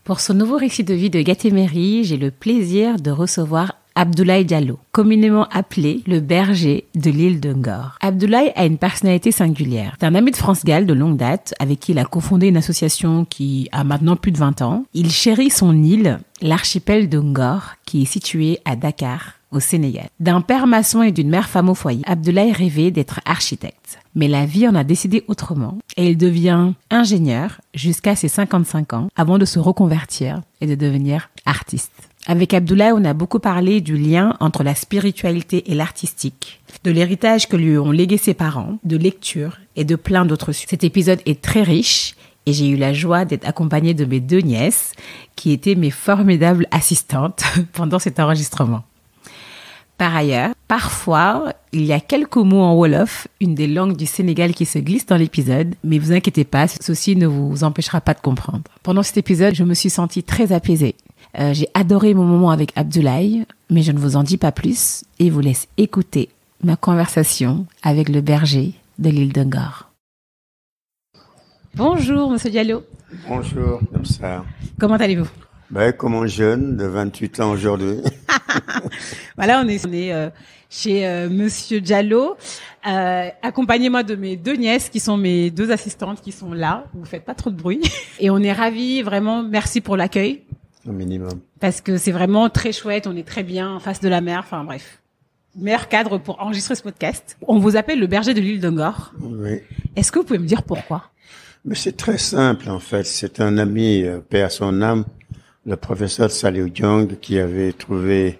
Pour ce nouveau récit de vie de Gatéméry, j'ai le plaisir de recevoir Abdoulaye Diallo, communément appelé le berger de l'île de Ngor. Abdoulaye a une personnalité singulière. C'est un ami de France Gall de longue date, avec qui il a cofondé une association qui a maintenant plus de 20 ans. Il chérit son île, l'archipel de Ngor, qui est situé à Dakar, au Sénégal. D'un père maçon et d'une mère femme au foyer, Abdoulaye rêvait d'être architecte. Mais la vie en a décidé autrement et il devient ingénieur jusqu'à ses 55 ans avant de se reconvertir et de devenir artiste. Avec Abdoulaye, on a beaucoup parlé du lien entre la spiritualité et l'artistique, de l'héritage que lui ont légué ses parents, de lecture et de plein d'autres sujets. Cet épisode est très riche et j'ai eu la joie d'être accompagnée de mes 2 nièces qui étaient mes formidables assistantes pendant cet enregistrement. Par ailleurs, parfois, il y a quelques mots en Wolof, une des langues du Sénégal qui se glissent dans l'épisode, mais vous inquiétez pas, ceci ne vous empêchera pas de comprendre. Pendant cet épisode, je me suis sentie très apaisée. J'ai adoré mon moment avec Abdoulaye, mais je ne vous en dis pas plus et vous laisse écouter ma conversation avec le berger de l'île de Ngor. Bonjour, monsieur Diallo. Bonjour, comme ça. Comment allez-vous? Comme un jeune de 28 ans aujourd'hui. Voilà, on est chez monsieur Diallo. Accompagnez-moi de mes 2 nièces qui sont mes 2 assistantes qui sont là. Vous faites pas trop de bruit. Et on est ravis, vraiment, merci pour l'accueil. Au minimum. Parce que c'est vraiment très chouette, on est très bien en face de la mer, enfin bref. Meilleur cadre pour enregistrer ce podcast. On vous appelle le berger de l'île de Ngor. Oui. Est-ce que vous pouvez me dire pourquoi? Mais c'est très simple en fait. C'est un ami, paix à son âme, le professeur Saliou Diong, qui avait trouvé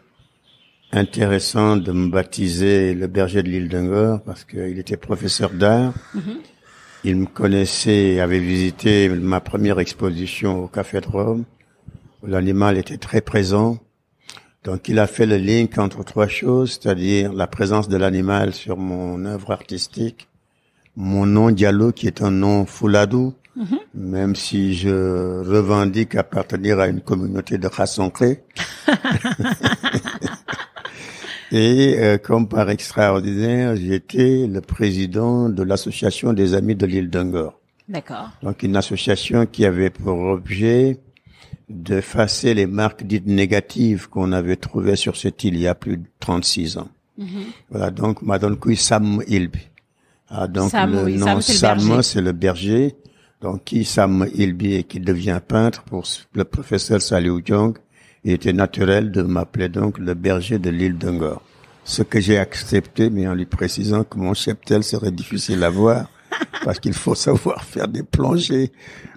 intéressant de me baptiser le berger de l'île de Ngor parce qu'il était professeur d'art. Il me connaissait et avait visité ma première exposition au Café de Rome, où l'animal était très présent. Donc il a fait le link entre 3 choses, c'est-à-dire la présence de l'animal sur mon œuvre artistique, mon nom Diallo qui est un nom Fouladou, même si je revendique appartenir à une communauté de race ancrée. Et comme par extraordinaire, j'étais le président de l'association des amis de l'île de Ngor. D'accord. Donc une association qui avait pour objet d'effacer les marques dites négatives qu'on avait trouvées sur cette île il y a plus de 36 ans. Voilà, donc Madone Kouy Sam Ilbi. Donc le nom Sam, c'est le berger. Donc qui Sam Ilbi et qui devient peintre pour le professeur Saliou Diong, il était naturel de m'appeler donc le berger de l'île de Ngor. Ce que j'ai accepté, mais en lui précisant que mon cheptel serait difficile à voir, parce qu'il faut savoir faire des plongées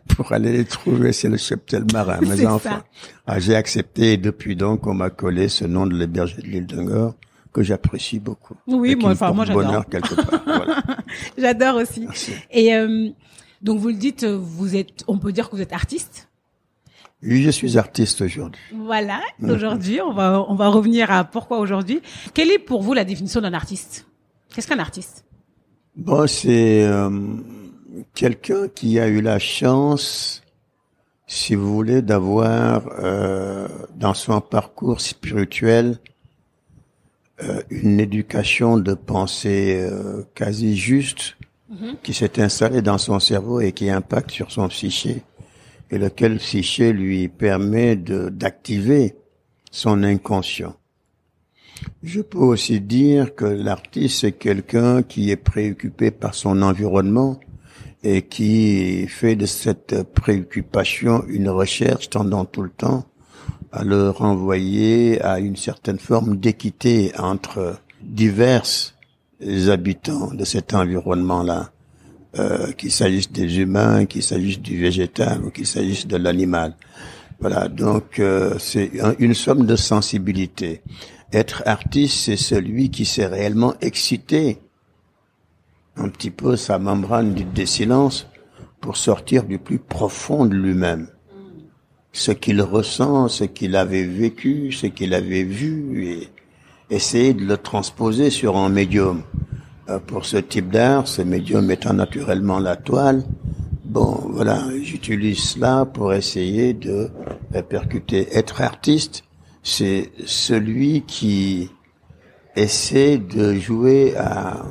pour aller les trouver, c'est le cheptel marin, mes enfants. J'ai accepté et depuis donc on m'a collé ce nom de le berger de l'île de Ngor, que j'apprécie beaucoup. Oui, moi j'adore. Bonheur quelque part. Voilà. J'adore aussi. Merci. Et donc vous le dites, on peut dire que vous êtes artiste? Oui, je suis artiste aujourd'hui. Voilà, aujourd'hui, on va revenir à pourquoi aujourd'hui. Quelle est pour vous la définition d'un artiste? Qu'est-ce qu'un artiste? C'est quelqu'un qui a eu la chance, si vous voulez, d'avoir dans son parcours spirituel une éducation de pensée quasi juste qui s'est installée dans son cerveau et qui impacte sur son psyché, et lequel psyché lui permet d'activer son inconscient. Je peux aussi dire que l'artiste, c'est quelqu'un qui est préoccupé par son environnement et qui fait de cette préoccupation une recherche tendant tout le temps à le renvoyer à une certaine forme d'équité entre divers habitants de cet environnement-là, qu'il s'agisse des humains, qu'il s'agisse du végétal ou qu'il s'agisse de l'animal. Voilà, donc c'est une somme de sensibilité. Être artiste, c'est celui qui s'est réellement excité un petit peu sa membrane des silences pour sortir du plus profond de lui-même. Ce qu'il ressent, ce qu'il avait vécu, ce qu'il avait vu, et essayer de le transposer sur un médium. Pour ce type d'art, ce médium étant naturellement la toile, voilà, j'utilise cela pour essayer de répercuter. Être artiste, c'est celui qui essaie de jouer à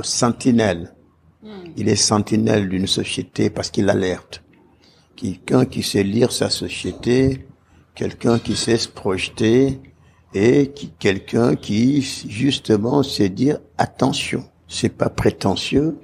sentinelle. Il est sentinelle d'une société parce qu'il alerte, quelqu'un qui sait lire sa société, quelqu'un qui sait se projeter et quelqu'un qui justement sait dire attention. C'est pas prétentieux,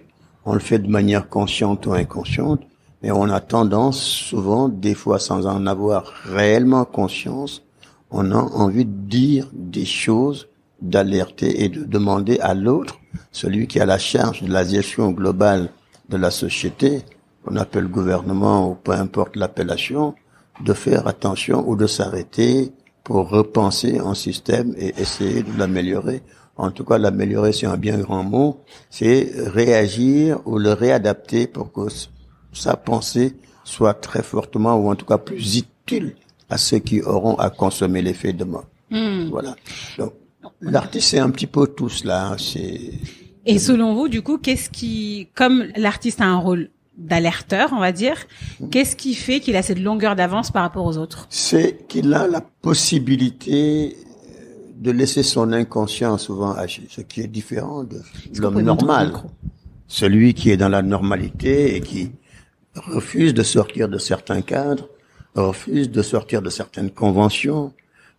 on le fait de manière consciente ou inconsciente, mais on a tendance souvent, des fois sans en avoir réellement conscience, on a envie de dire des choses, d'alerter et de demander à l'autre, celui qui a la charge de la gestion globale de la société, qu'on appelle gouvernement ou peu importe l'appellation, de faire attention ou de s'arrêter pour repenser un système et essayer de l'améliorer. En tout cas, l'améliorer, c'est un bien grand mot. C'est réagir ou le réadapter pour que sa pensée soit très fortement ou en tout cas plus utile à ceux qui auront à consommer les faits demain. Voilà. Donc, l'artiste, c'est un petit peu tout cela. Et selon vous, du coup, comme l'artiste a un rôle d'alerteur, on va dire, qu'est-ce qui fait qu'il a cette longueur d'avance par rapport aux autres? C'est qu'il a la possibilité de laisser son inconscient souvent agir, ce qui est différent de l'homme normal. Celui qui est dans la normalité et qui refuse de sortir de certains cadres, refuse de sortir de certaines conventions,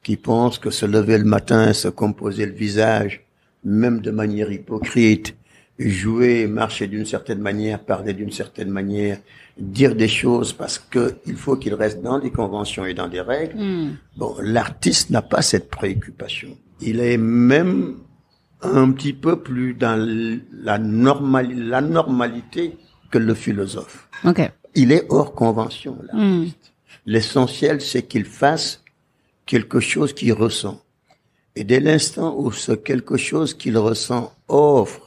qui pense que se lever le matin, se composer le visage, même de manière hypocrite, jouer, marcher d'une certaine manière, parler d'une certaine manière, dire des choses parce que il faut qu'il reste dans des conventions et dans des règles. Bon, l'artiste n'a pas cette préoccupation. Il est même un petit peu plus dans la normalité que le philosophe. Okay. Il est hors convention, l'artiste. L'essentiel, c'est qu'il fasse quelque chose qu'il ressent. Et dès l'instant où ce quelque chose qu'il ressent offre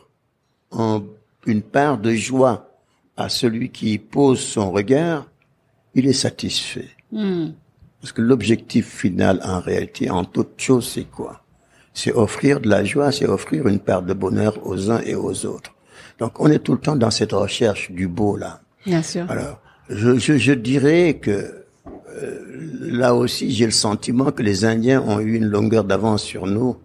une part de joie à celui qui pose son regard, il est satisfait. Parce que l'objectif final, en réalité, en toute chose, c'est quoi? C'est offrir de la joie, c'est offrir une part de bonheur aux uns et aux autres. Donc, on est tout le temps dans cette recherche du beau, là. Bien sûr. Alors, je dirais que là aussi, j'ai le sentiment que les Indiens ont eu une longueur d'avance sur nous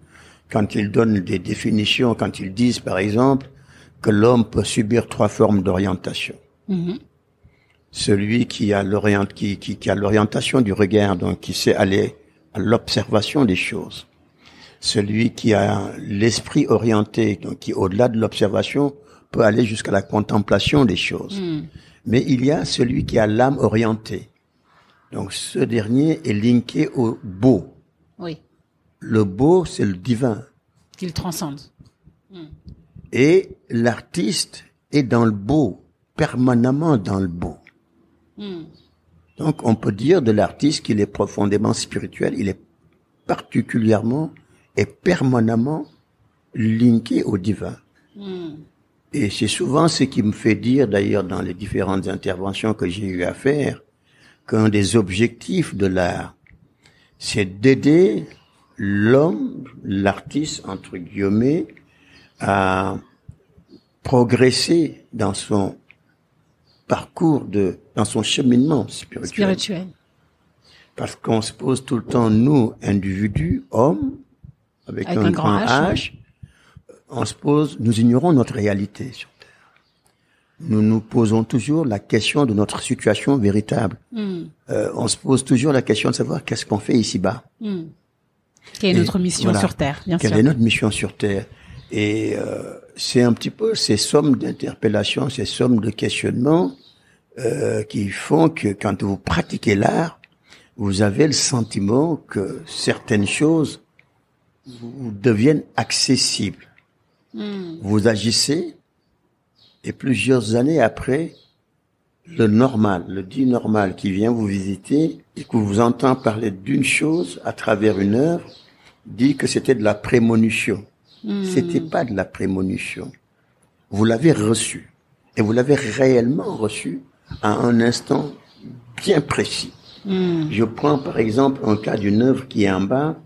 quand ils donnent des définitions, quand ils disent, par exemple, que l'homme peut subir 3 formes d'orientation. Celui qui a l'orientation du regard, donc qui sait aller à l'observation des choses. Celui qui a l'esprit orienté, donc qui, au-delà de l'observation, peut aller jusqu'à la contemplation des choses. Mais il y a celui qui a l'âme orientée. Donc, ce dernier est linké au beau. Oui. Le beau, c'est le divin. Qu'il transcende. Et l'artiste est dans le beau, permanemment dans le beau. Donc, on peut dire de l'artiste qu'il est profondément spirituel, il est particulièrement et permanemment linké au divin. Et c'est souvent ce qui me fait dire, d'ailleurs, dans les différentes interventions que j'ai eu à faire, qu'un des objectifs de l'art, c'est d'aider l'homme, l'artiste, entre guillemets, à progresser dans son parcours dans son cheminement spirituel. Parce qu'on se pose tout le temps, nous, individus, hommes, avec un grand H, on se pose, nous ignorons notre réalité sur Terre. Nous nous posons toujours la question de notre situation véritable. On se pose toujours la question de savoir qu'est-ce qu'on fait ici-bas. Quelle est notre mission sur Terre, bien sûr. Quelle est notre mission sur Terre. Et c'est un petit peu ces sommes d'interpellations, ces sommes de questionnements qui font que quand vous pratiquez l'art, vous avez le sentiment que certaines choses vous deviennent accessibles. Vous agissez et plusieurs années après, le normal, le dit normal qui vient vous visiter et que vous entend parler d'une chose à travers une œuvre, dit que c'était de la prémonition. C'était pas de la prémonition. Vous l'avez reçu. Et vous l'avez réellement reçu à un instant bien précis. Je prends par exemple un cas d'une œuvre qui est en bas,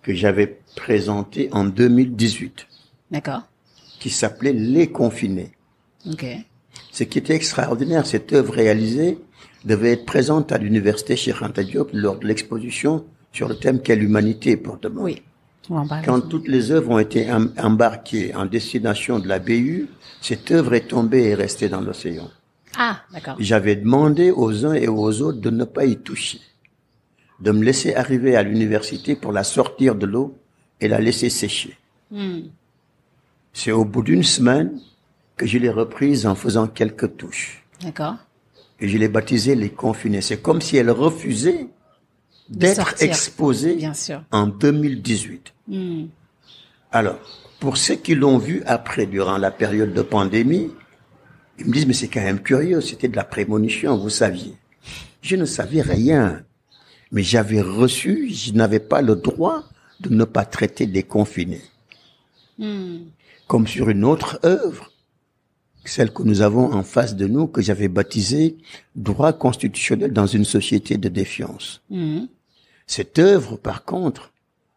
que j'avais présentée en 2018. D'accord. Qui s'appelait Les Confinés. Ok. Ce qui était extraordinaire, cette œuvre réalisée devait être présente à l'université Cheikh Anta Diop lors de l'exposition sur le thème Quelle humanité pour demain. Oui. Quand toutes les œuvres ont été embarquées en destination de la BU, cette œuvre est tombée et est restée dans l'océan. Ah, d'accord. J'avais demandé aux uns et aux autres de ne pas y toucher, de me laisser arriver à l'université pour la sortir de l'eau et la laisser sécher. C'est au bout d'une semaine que je l'ai reprise en faisant quelques touches. D'accord. Et je l'ai baptisée les confinés. C'est comme si elle refusait d'être exposée bien sûr. En 2018. Alors, pour ceux qui l'ont vu après, durant la période de pandémie, ils me disent, mais c'est quand même curieux, c'était de la prémonition, vous saviez. Je ne savais rien, mais j'avais reçu, je n'avais pas le droit de ne pas traiter des confinés. Comme sur une autre œuvre, celle que nous avons en face de nous, que j'avais baptisée « Droit constitutionnel dans une société de défiance ». Cette œuvre, par contre,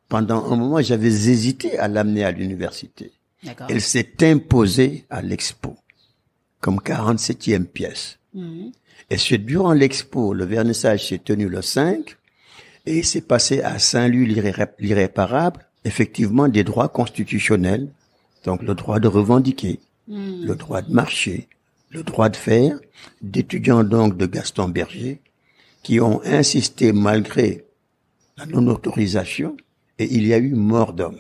pendant un moment, j'avais hésité à l'amener à l'université. D'accord. Elle s'est imposée à l'expo, comme 47e pièce. Et c'est durant l'expo, le vernissage s'est tenu le 5, et il s'est passé à Saint-Louis l'Irréparable, effectivement, des droits constitutionnels, donc le droit de revendiquer, le droit de marcher, le droit de faire, d'étudiants donc de Gaston Berger, qui ont insisté malgré la non-autorisation, et il y a eu mort d'homme.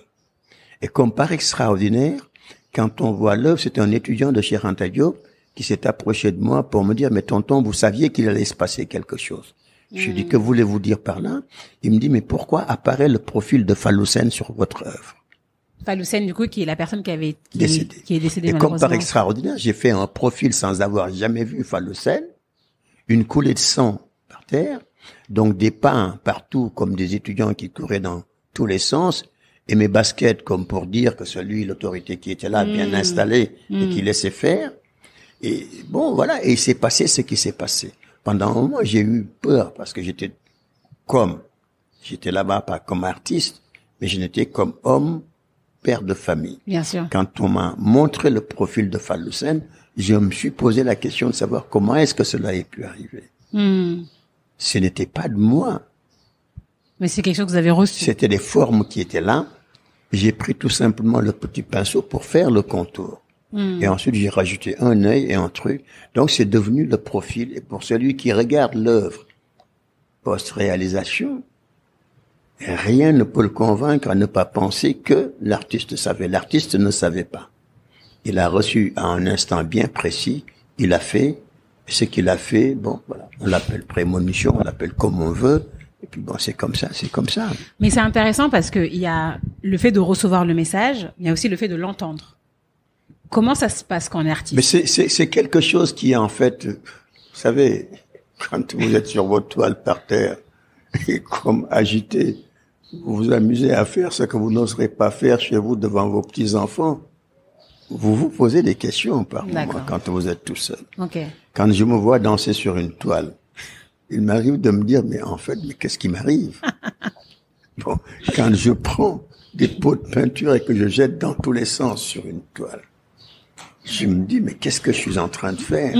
Et comme par extraordinaire, quand on voit l'œuvre, c'est un étudiant de Cheikh Anta Diop qui s'est approché de moi pour me dire, mais tonton, vous saviez qu'il allait se passer quelque chose. Je dis, que voulez-vous dire par là? Il me dit, mais pourquoi apparaît le profil de Fallou Sène sur votre œuvre? Fallou Sène, du coup, qui est la personne qui est décédée Et malheureusement. comme par extraordinaire, j'ai fait un profil sans avoir jamais vu Fallou Sène, une coulée de sang par terre, donc des pains partout comme des étudiants qui couraient dans tous les sens, et mes baskets comme pour dire que l'autorité qui était là, bien installée, et qui laissait faire. Et bon, voilà, et il s'est passé ce qui s'est passé. Pendant un moment, j'ai eu peur parce que j'étais là-bas pas comme artiste, mais je n'étais comme homme, père de famille. Bien sûr. Quand on m'a montré le profil de Fallou Sène, je me suis posé la question de savoir comment est-ce que cela ait pu arriver. Ce n'était pas de moi. Mais c'est quelque chose que vous avez reçu. C'était des formes qui étaient là. J'ai pris tout simplement le petit pinceau pour faire le contour. Et ensuite, j'ai rajouté un œil et un truc. Donc, c'est devenu le profil. Et pour celui qui regarde l'œuvre post-réalisation, rien ne peut le convaincre à ne pas penser que l'artiste savait. L'artiste ne savait pas. Il a reçu à un instant bien précis. Il a fait. Et ce qu'il a fait, bon, voilà. On l'appelle prémonition, on l'appelle comme on veut. Et puis bon, c'est comme ça. Mais c'est intéressant parce que il y a le fait de recevoir le message, il y a aussi le fait de l'entendre. Comment ça se passe quand on est artiste? Mais c'est quelque chose qui est en fait, vous savez, quand vous êtes sur votre toile par terre et comme agité, vous vous amusez à faire ce que vous n'oserez pas faire chez vous devant vos petits-enfants. Vous vous posez des questions par moment quand vous êtes tout seul. Okay. Quand je me vois danser sur une toile, il m'arrive de me dire, mais qu'est-ce qui m'arrive? Bon, quand je prends des pots de peinture et que je jette dans tous les sens sur une toile, je me dis, mais qu'est-ce que je suis en train de faire?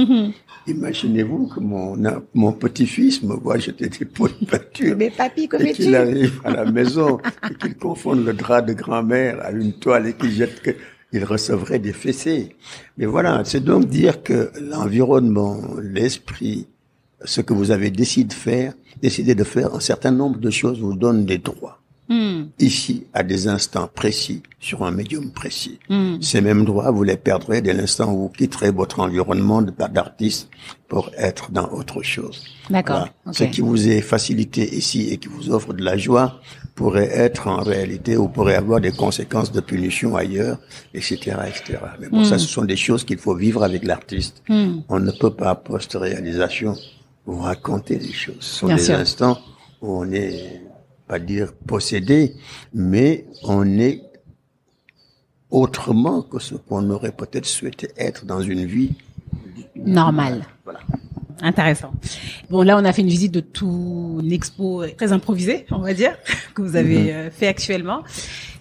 Imaginez-vous que mon petit-fils me voit jeter des pots de peinture. Mais papy, comment et qu'il arrive à la maison et qu'il confonde le drap de grand-mère à une toile et qu'il jette il recevrait des fessées. Mais voilà, c'est donc dire que l'environnement, l'esprit, ce que vous avez décidé de faire, un certain nombre de choses vous donne des droits. Ici, à des instants précis, sur un médium précis. Ces mêmes droits, vous les perdrez dès l'instant où vous quitterez votre environnement d'artiste pour être dans autre chose. D'accord. Voilà. Okay. Ce qui vous est facilité ici et qui vous offre de la joie pourrait être en réalité ou pourrait avoir des conséquences de punition ailleurs, etc., etc. Mais bon, ça, ce sont des choses qu'il faut vivre avec l'artiste. On ne peut pas, post-réalisation, vous raconter des choses. Ce sont des instants où on est, pas dire possédé, mais on est autrement que ce qu'on aurait peut-être souhaité être dans une vie normale. Voilà. Intéressant. Bon, là, on a fait une visite de tout une expo très improvisée, on va dire, que vous avez fait actuellement.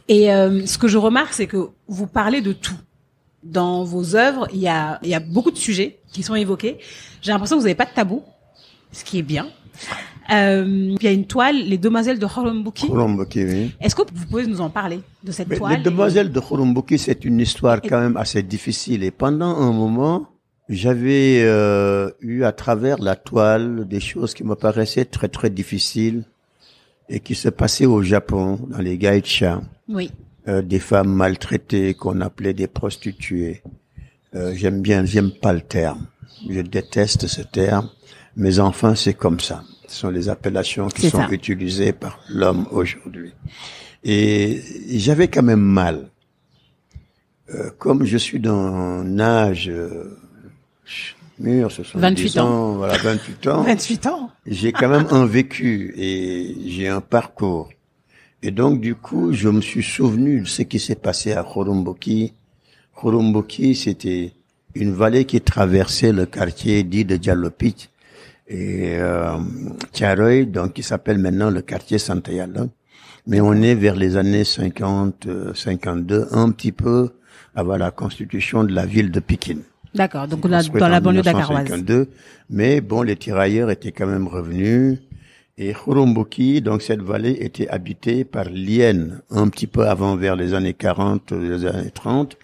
Et ce que je remarque, c'est que vous parlez de tout. Dans vos œuvres, il y a beaucoup de sujets qui sont évoqués. J'ai l'impression que vous n'avez pas de tabou, ce qui est bien. Il y a une toile, les Demoiselles de Khourombouki. Khourombouki, oui. Est-ce que vous pouvez nous en parler de cette toile? Les Demoiselles de Khourombouki, c'est une histoire quand même assez difficile. Et pendant un moment, J'avais eu à travers la toile des choses qui me paraissaient très très difficiles et qui se passaient au Japon, dans les geishas. Oui. Des femmes maltraitées qu'on appelait des prostituées. J'aime pas le terme. Je déteste ce terme. Mais enfin, c'est comme ça. Ce sont les appellations qui sont utilisées par l'homme aujourd'hui. Et j'avais quand même mal. Comme je suis dans un âge mûr, ce sont 28 ans. Voilà, 28 ans. 28 ans. J'ai quand même un vécu et j'ai un parcours. Et donc, du coup, je me suis souvenu de ce qui s'est passé à Khoromboki. Khoromboki, c'était une vallée qui traversait le quartier dit de Djalopit et Tiaroy, donc qui s'appelle maintenant le quartier Santayala. Mais on est vers les années 50, 52, un petit peu avant la constitution de la ville de Pékin. D'accord, donc là, dans la banlieue dakaroise. Mais bon, les tirailleurs étaient quand même revenus. Et Khoromboki, donc cette vallée était habitée par l'hyène, un petit peu avant, vers les années 40, les années 30.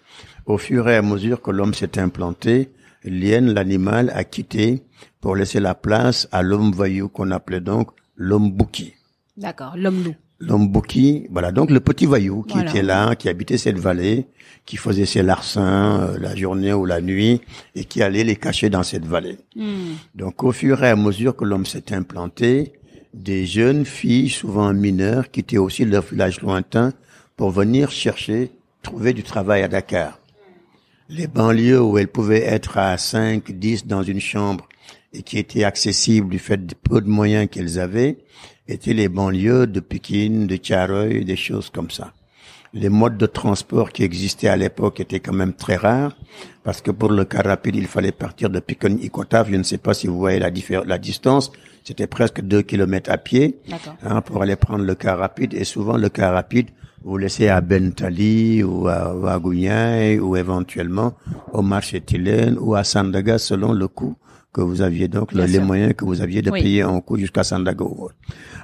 Au fur et à mesure que l'homme s'est implanté, l'hyène, l'animal, a quitté pour laisser la place à l'homme voyou qu'on appelait donc l'homme bouki. D'accord, l'homme loup. L'homme bouki, voilà, donc le petit voyou qui était là, qui habitait cette vallée, qui faisait ses larcins la journée ou la nuit et qui allait les cacher dans cette vallée. Donc au fur et à mesure que l'homme s'est implanté, des jeunes filles, souvent mineures, quittaient aussi leur village lointain pour venir trouver du travail à Dakar. Les banlieues où elles pouvaient être à 5, 10 dans une chambre et qui étaient accessibles du fait de peu de moyens qu'elles avaient, étaient les banlieues de Pékin, de Tiaroy, des choses comme ça. Les modes de transport qui existaient à l'époque étaient quand même très rares, parce que pour le car rapide, il fallait partir de Pékin-Icotaf. Je ne sais pas si vous voyez la distance. C'était presque 2 kilomètres à pied, pour aller prendre le car rapide. Et souvent, le car rapide, vous laissez à Bentali ou à Wagunyai ou éventuellement au marché Tilène ou à Sandaga selon le coût que vous aviez, donc les moyens que vous aviez de payer en coût jusqu'à Sandaga.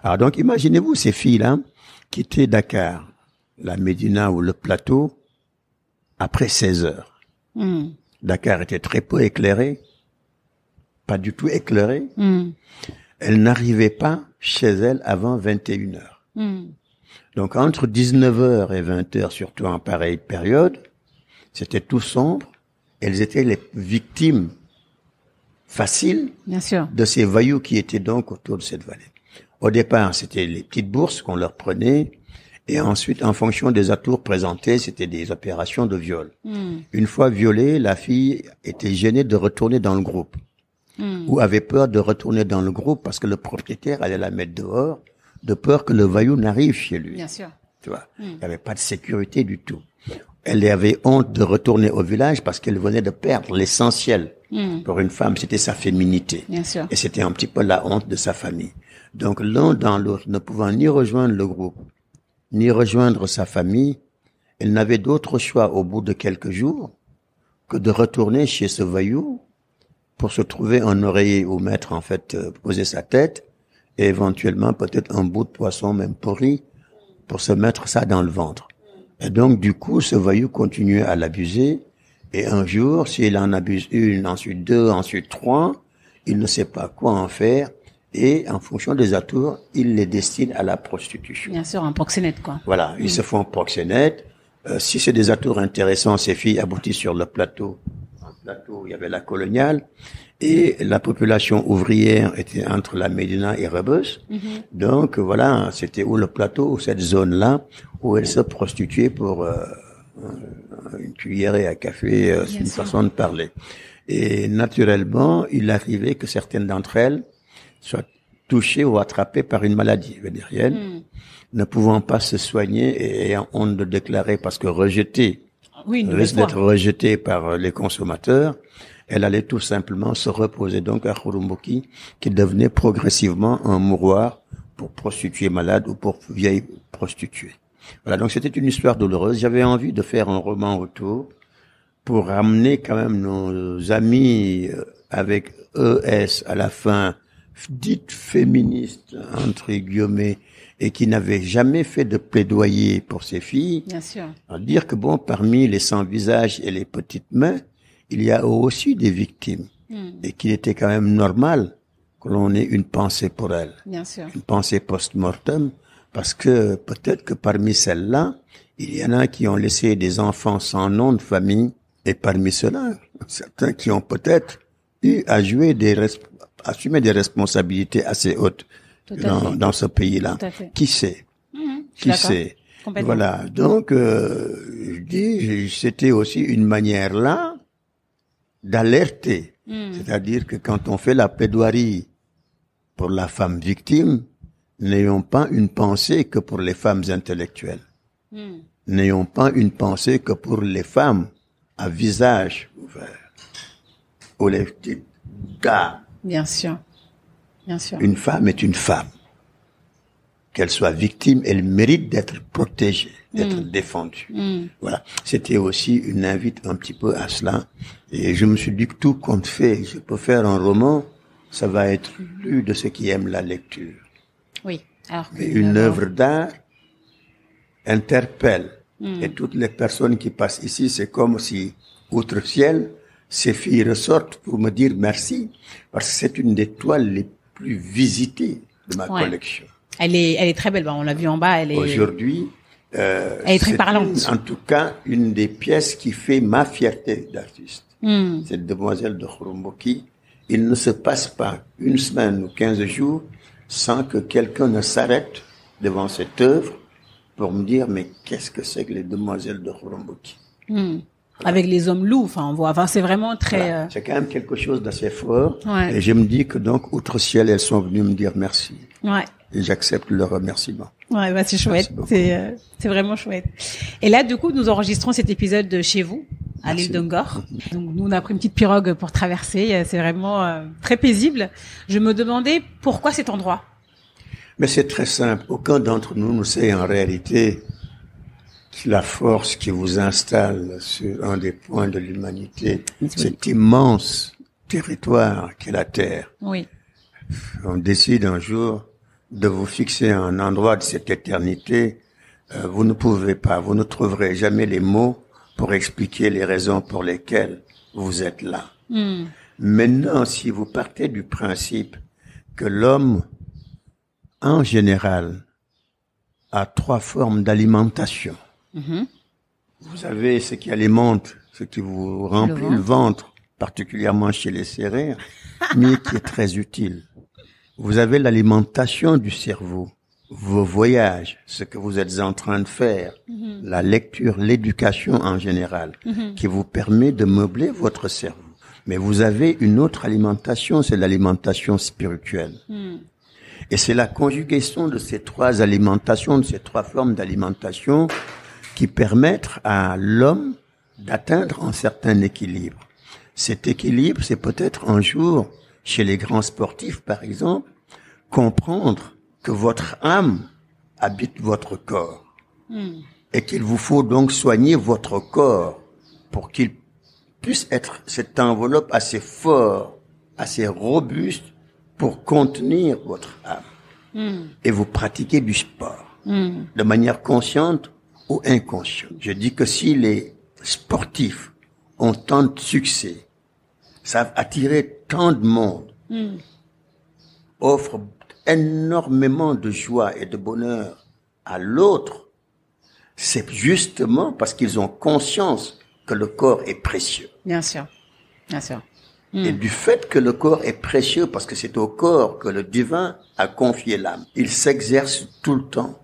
Alors donc, imaginez-vous ces filles-là quitter Dakar, la Médina ou le plateau, après 16 heures. Dakar était très peu éclairé, pas du tout éclairé. Elle n'arrivait pas chez elle avant 21 heures. Donc entre 19 heures et 20 heures, surtout en pareille période, c'était tout sombre. Elles étaient les victimes faciles de ces voyous qui étaient donc autour de cette vallée. Au départ, c'était les petites bourses qu'on leur prenait. Et ensuite, en fonction des atours présentés, c'était des opérations de viol. Une fois violée, la fille était gênée de retourner dans le groupe. Ou avait peur de retourner dans le groupe parce que le propriétaire allait la mettre dehors, de peur que le voyou n'arrive chez lui. Bien sûr. Tu vois, il n'y avait pas de sécurité du tout. Elle avait honte de retourner au village parce qu'elle venait de perdre l'essentiel. Pour une femme, c'était sa féminité. Bien sûr. Et c'était un petit peu la honte de sa famille. Donc l'un dans l'autre, ne pouvant ni rejoindre le groupe, ni rejoindre sa famille, elle n'avait d'autre choix au bout de quelques jours que de retourner chez ce voyou pour se trouver un oreiller où mettre, en fait, poser sa tête et éventuellement peut-être un bout de poisson même pourri pour se mettre ça dans le ventre. Et donc, du coup, ce voyou continuait à l'abuser et un jour, s'il en abuse une, ensuite deux, ensuite trois, il ne sait pas quoi en faire. Et en fonction des atours, ils les destinent à la prostitution. Bien sûr, un proxénète, quoi. Voilà, ils se font proxénètes. Si c'est des atours intéressants, ces filles aboutissent sur le plateau. Un plateau, il y avait la coloniale. Et la population ouvrière était entre la Médina et Rebus. Donc voilà, c'était où le plateau, cette zone-là, où elles se prostituaient pour une cuillerée à café, c'est une façon de parler. Et naturellement, il arrivait que certaines d'entre elles soient touchées ou attrapées par une maladie vénérienne, ne pouvant pas se soigner et ayant honte de déclarer parce que rejetée, risque d'être rejetée par les consommateurs, elle allait tout simplement se reposer donc à Khoromboki, qui devenait progressivement un mouroir pour prostituées malades ou pour vieilles prostituées. Voilà, donc c'était une histoire douloureuse. J'avais envie de faire un roman autour pour ramener quand même nos amis avec ES à la fin, dites féministes, entre guillemets, et qui n'avaient jamais fait de plaidoyer pour ces filles. Bien sûr. Dire que bon, parmi les sans-visages et les petites mains, il y a aussi des victimes et qu'il était quand même normal que l'on ait une pensée pour elles. Bien sûr. Une pensée post-mortem, parce que peut-être que parmi celles-là, il y en a qui ont laissé des enfants sans nom de famille, et parmi ceux-là, certains qui ont peut-être eu à assumer des responsabilités assez hautes dans ce pays-là. Qui sait? Qui sait? Voilà. Donc, je dis, c'était aussi une manière là d'alerter. C'est-à-dire que quand on fait la plaidoirie pour la femme victime, n'ayons pas une pensée que pour les femmes intellectuelles. N'ayons pas une pensée que pour les femmes à visage ouvert. Ou les petites dames. Bien sûr. Bien sûr. Une femme est une femme. Qu'elle soit victime, elle mérite d'être protégée, d'être défendue. Voilà. C'était aussi une invite un petit peu à cela. Et je me suis dit que tout compte fait, je peux faire un roman, ça va être lu de ceux qui aiment la lecture. Oui. Alors que une œuvre d'art interpelle. Et toutes les personnes qui passent ici, c'est comme si, outre ciel, ces filles ressortent pour me dire merci, parce que c'est une des toiles les plus visitées de ma collection. Elle est très belle. On l'a vu en bas. Aujourd'hui, elle est très parlante. En tout cas, une des pièces qui fait ma fierté d'artiste. Cette demoiselle de Khouroumboki. Il ne se passe pas une semaine ou 15 jours sans que quelqu'un ne s'arrête devant cette œuvre pour me dire, mais qu'est-ce que c'est que les demoiselles de Khouroumboki? Avec les hommes loups, on voit, c'est vraiment très... Voilà. C'est quand même quelque chose d'assez fort. Et je me dis que donc, outre ciel, elles sont venues me dire merci. Et j'accepte le remerciement. C'est chouette. C'est vraiment chouette. Et là, du coup, nous enregistrons cet épisode de chez vous, à l'île de Ngor. Donc, nous, on a pris une petite pirogue pour traverser. C'est vraiment très paisible. Je me demandais pourquoi cet endroit? Mais c'est très simple. Aucun d'entre nous ne sait en réalité la force qui vous installe sur un des points de l'humanité, cet immense territoire qu'est la Terre. Oui. On décide un jour de vous fixer à un endroit de cette éternité. Vous ne pouvez pas, vous ne trouverez jamais les mots pour expliquer les raisons pour lesquelles vous êtes là. Maintenant, si vous partez du principe que l'homme, en général, a 3 formes d'alimentation. Vous avez ce qui alimente, ce qui vous remplit le ventre, particulièrement chez les cerères, mais qui est très utile. Vous avez l'alimentation du cerveau, vos voyages, ce que vous êtes en train de faire, la lecture, l'éducation en général, qui vous permet de meubler votre cerveau. Mais vous avez une autre alimentation, c'est l'alimentation spirituelle. Et c'est la conjugaison de ces 3 alimentations, de ces 3 formes d'alimentation qui permettent à l'homme d'atteindre un certain équilibre. Cet équilibre, c'est peut-être un jour, chez les grands sportifs par exemple, comprendre que votre âme habite votre corps et qu'il vous faut donc soigner votre corps pour qu'il puisse être cette enveloppe assez fort, assez robuste pour contenir votre âme. Et vous pratiquez du sport de manière consciente ou inconsciente. Je dis que si les sportifs ont tant de succès, savent attirer tant de monde, offrent énormément de joie et de bonheur à l'autre, c'est justement parce qu'ils ont conscience que le corps est précieux. Bien sûr, bien sûr. Et du fait que le corps est précieux, parce que c'est au corps que le divin a confié l'âme, ils s'exercent tout le temps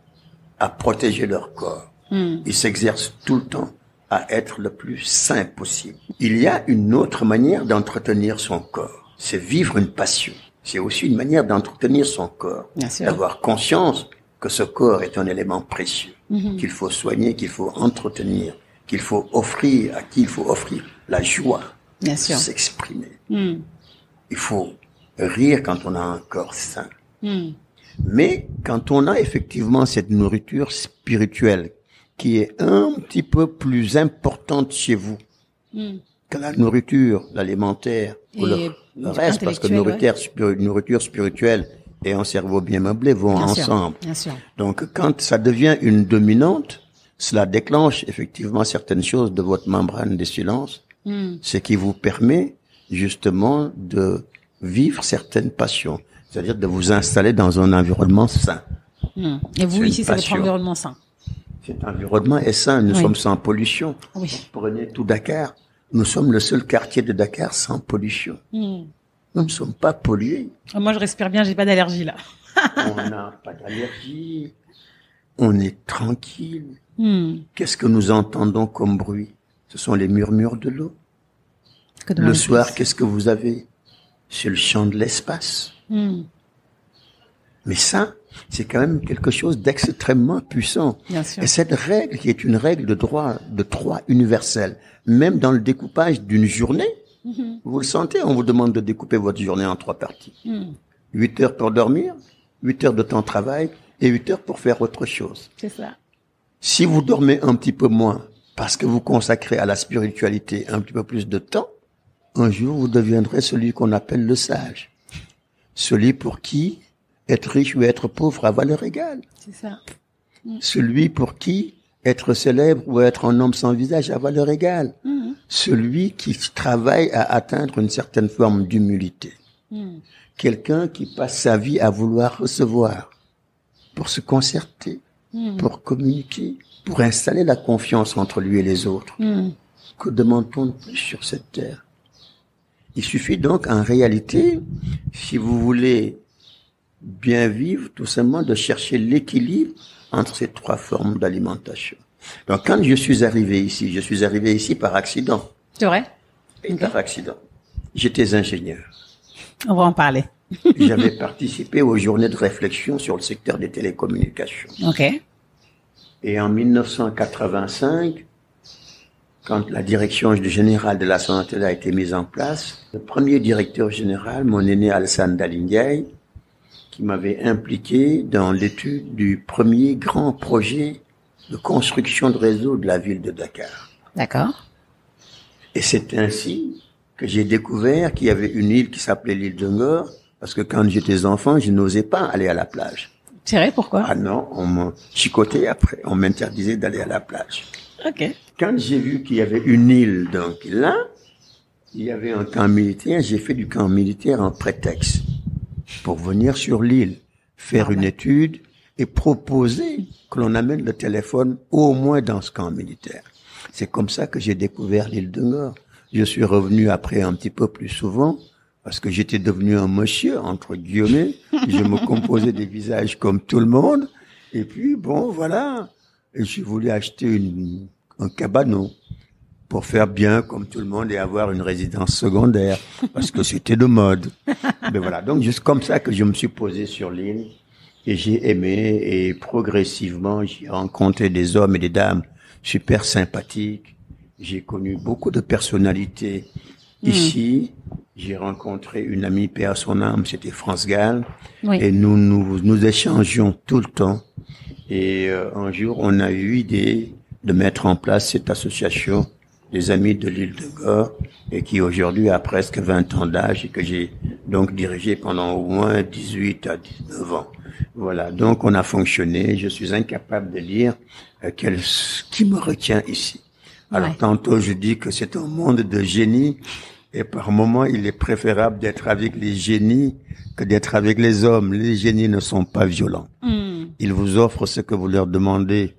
à protéger leur corps. Ils s'exercent tout le temps à être le plus sain possible. Il y a une autre manière d'entretenir son corps, c'est vivre une passion. C'est aussi une manière d'entretenir son corps, d'avoir conscience que ce corps est un élément précieux, qu'il faut soigner, qu'il faut entretenir, qu'il faut offrir, à qui il faut offrir la joie de s'exprimer. Il faut rire quand on a un corps sain. Mais quand on a effectivement cette nourriture spirituelle qui est un petit peu plus importante chez vous que la nourriture, l'alimentaire ou le reste, parce que nourriture spirituelle et un cerveau bien meublé vont ensemble. Donc quand ça devient une dominante, cela déclenche effectivement certaines choses de votre membrane des silences Ce qui vous permet justement de vivre certaines passions, c'est-à-dire de vous installer dans un environnement sain. Et vous, ici, c'est votre environnement sain. Cet environnement est sain, nous sommes sans pollution. Oui. Prenez tout Dakar, nous sommes le seul quartier de Dakar sans pollution. Nous ne sommes pas pollués. Moi, je respire bien, j'ai pas d'allergie là. On n'a pas d'allergie, on est tranquille. Qu'est-ce que nous entendons comme bruit? Ce sont les murmures de l'eau. Le soir, qu'est-ce que vous avez? C'est le chant de l'espace. Mais ça, c'est quand même quelque chose d'extrêmement puissant. Bien sûr. Et cette règle, qui est une règle de droit universel, même dans le découpage d'une journée, vous le sentez, on vous demande de découper votre journée en 3 parties. 8 heures pour dormir, 8 heures de temps de travail et 8 heures pour faire autre chose. C'est ça. Si vous dormez un petit peu moins, parce que vous consacrez à la spiritualité un petit peu plus de temps, un jour vous deviendrez celui qu'on appelle le sage. Celui pour qui être riche ou être pauvre a valeur égale. C'est ça. Celui pour qui être célèbre ou être un homme sans visage a valeur égale. Celui qui travaille à atteindre une certaine forme d'humilité. Quelqu'un qui passe sa vie à vouloir recevoir, pour se concerter, pour communiquer, pour installer la confiance entre lui et les autres. Que demande-t-on de plus sur cette terre? Il suffit donc, en réalité, si vous voulez bien vivre, tout simplement de chercher l'équilibre entre ces 3 formes d'alimentation. Donc, quand je suis arrivé ici par accident. C'est vrai? Par accident. J'étais ingénieur. On va en parler. J'avais participé aux journées de réflexion sur le secteur des télécommunications. Ok. Et en 1985, quand la direction générale de la santé a été mise en place, le premier directeur général, mon aîné Alassane Dalindiaye, qui m'avait impliqué dans l'étude du premier grand projet de construction de réseau de la ville de Dakar. D'accord. Et c'est ainsi que j'ai découvert qu'il y avait une île qui s'appelait l'île de Ngor, parce que quand j'étais enfant, je n'osais pas aller à la plage. C'est vrai, pourquoi? Ah non, on m'a chicoté après, on m'interdisait d'aller à la plage. Ok. Quand j'ai vu qu'il y avait une île, donc là, il y avait un camp militaire, j'ai fait du camp militaire en prétexte pour venir sur l'île, faire une étude et proposer que l'on amène le téléphone au moins dans ce camp militaire. C'est comme ça que j'ai découvert l'île de Ngor. Je suis revenu après un petit peu plus souvent parce que j'étais devenu un monsieur, entre guillemets. Je me composais des visages comme tout le monde. Et puis, bon, voilà. Et j'ai voulu acheter un cabanon pour faire bien comme tout le monde et avoir une résidence secondaire parce que c'était de mode. Mais voilà. Donc, juste comme ça que je me suis posé sur l'île et j'ai aimé et progressivement, j'ai rencontré des hommes et des dames super sympathiques. J'ai connu beaucoup de personnalités ici. J'ai rencontré une amie, paix à son âme, c'était France Gall. Oui. Et nous échangions tout le temps. Et un jour, on a eu l'idée de mettre en place cette association des Amis de l'île de Ngor et qui aujourd'hui a presque 20 ans d'âge et que j'ai donc dirigé pendant au moins 18 à 19 ans. Voilà, donc on a fonctionné. Je suis incapable de dire qui me retient ici. Alors tantôt je dis que c'est un monde de génies et par moments il est préférable d'être avec les génies que d'être avec les hommes. Les génies ne sont pas violents. Ils vous offrent ce que vous leur demandez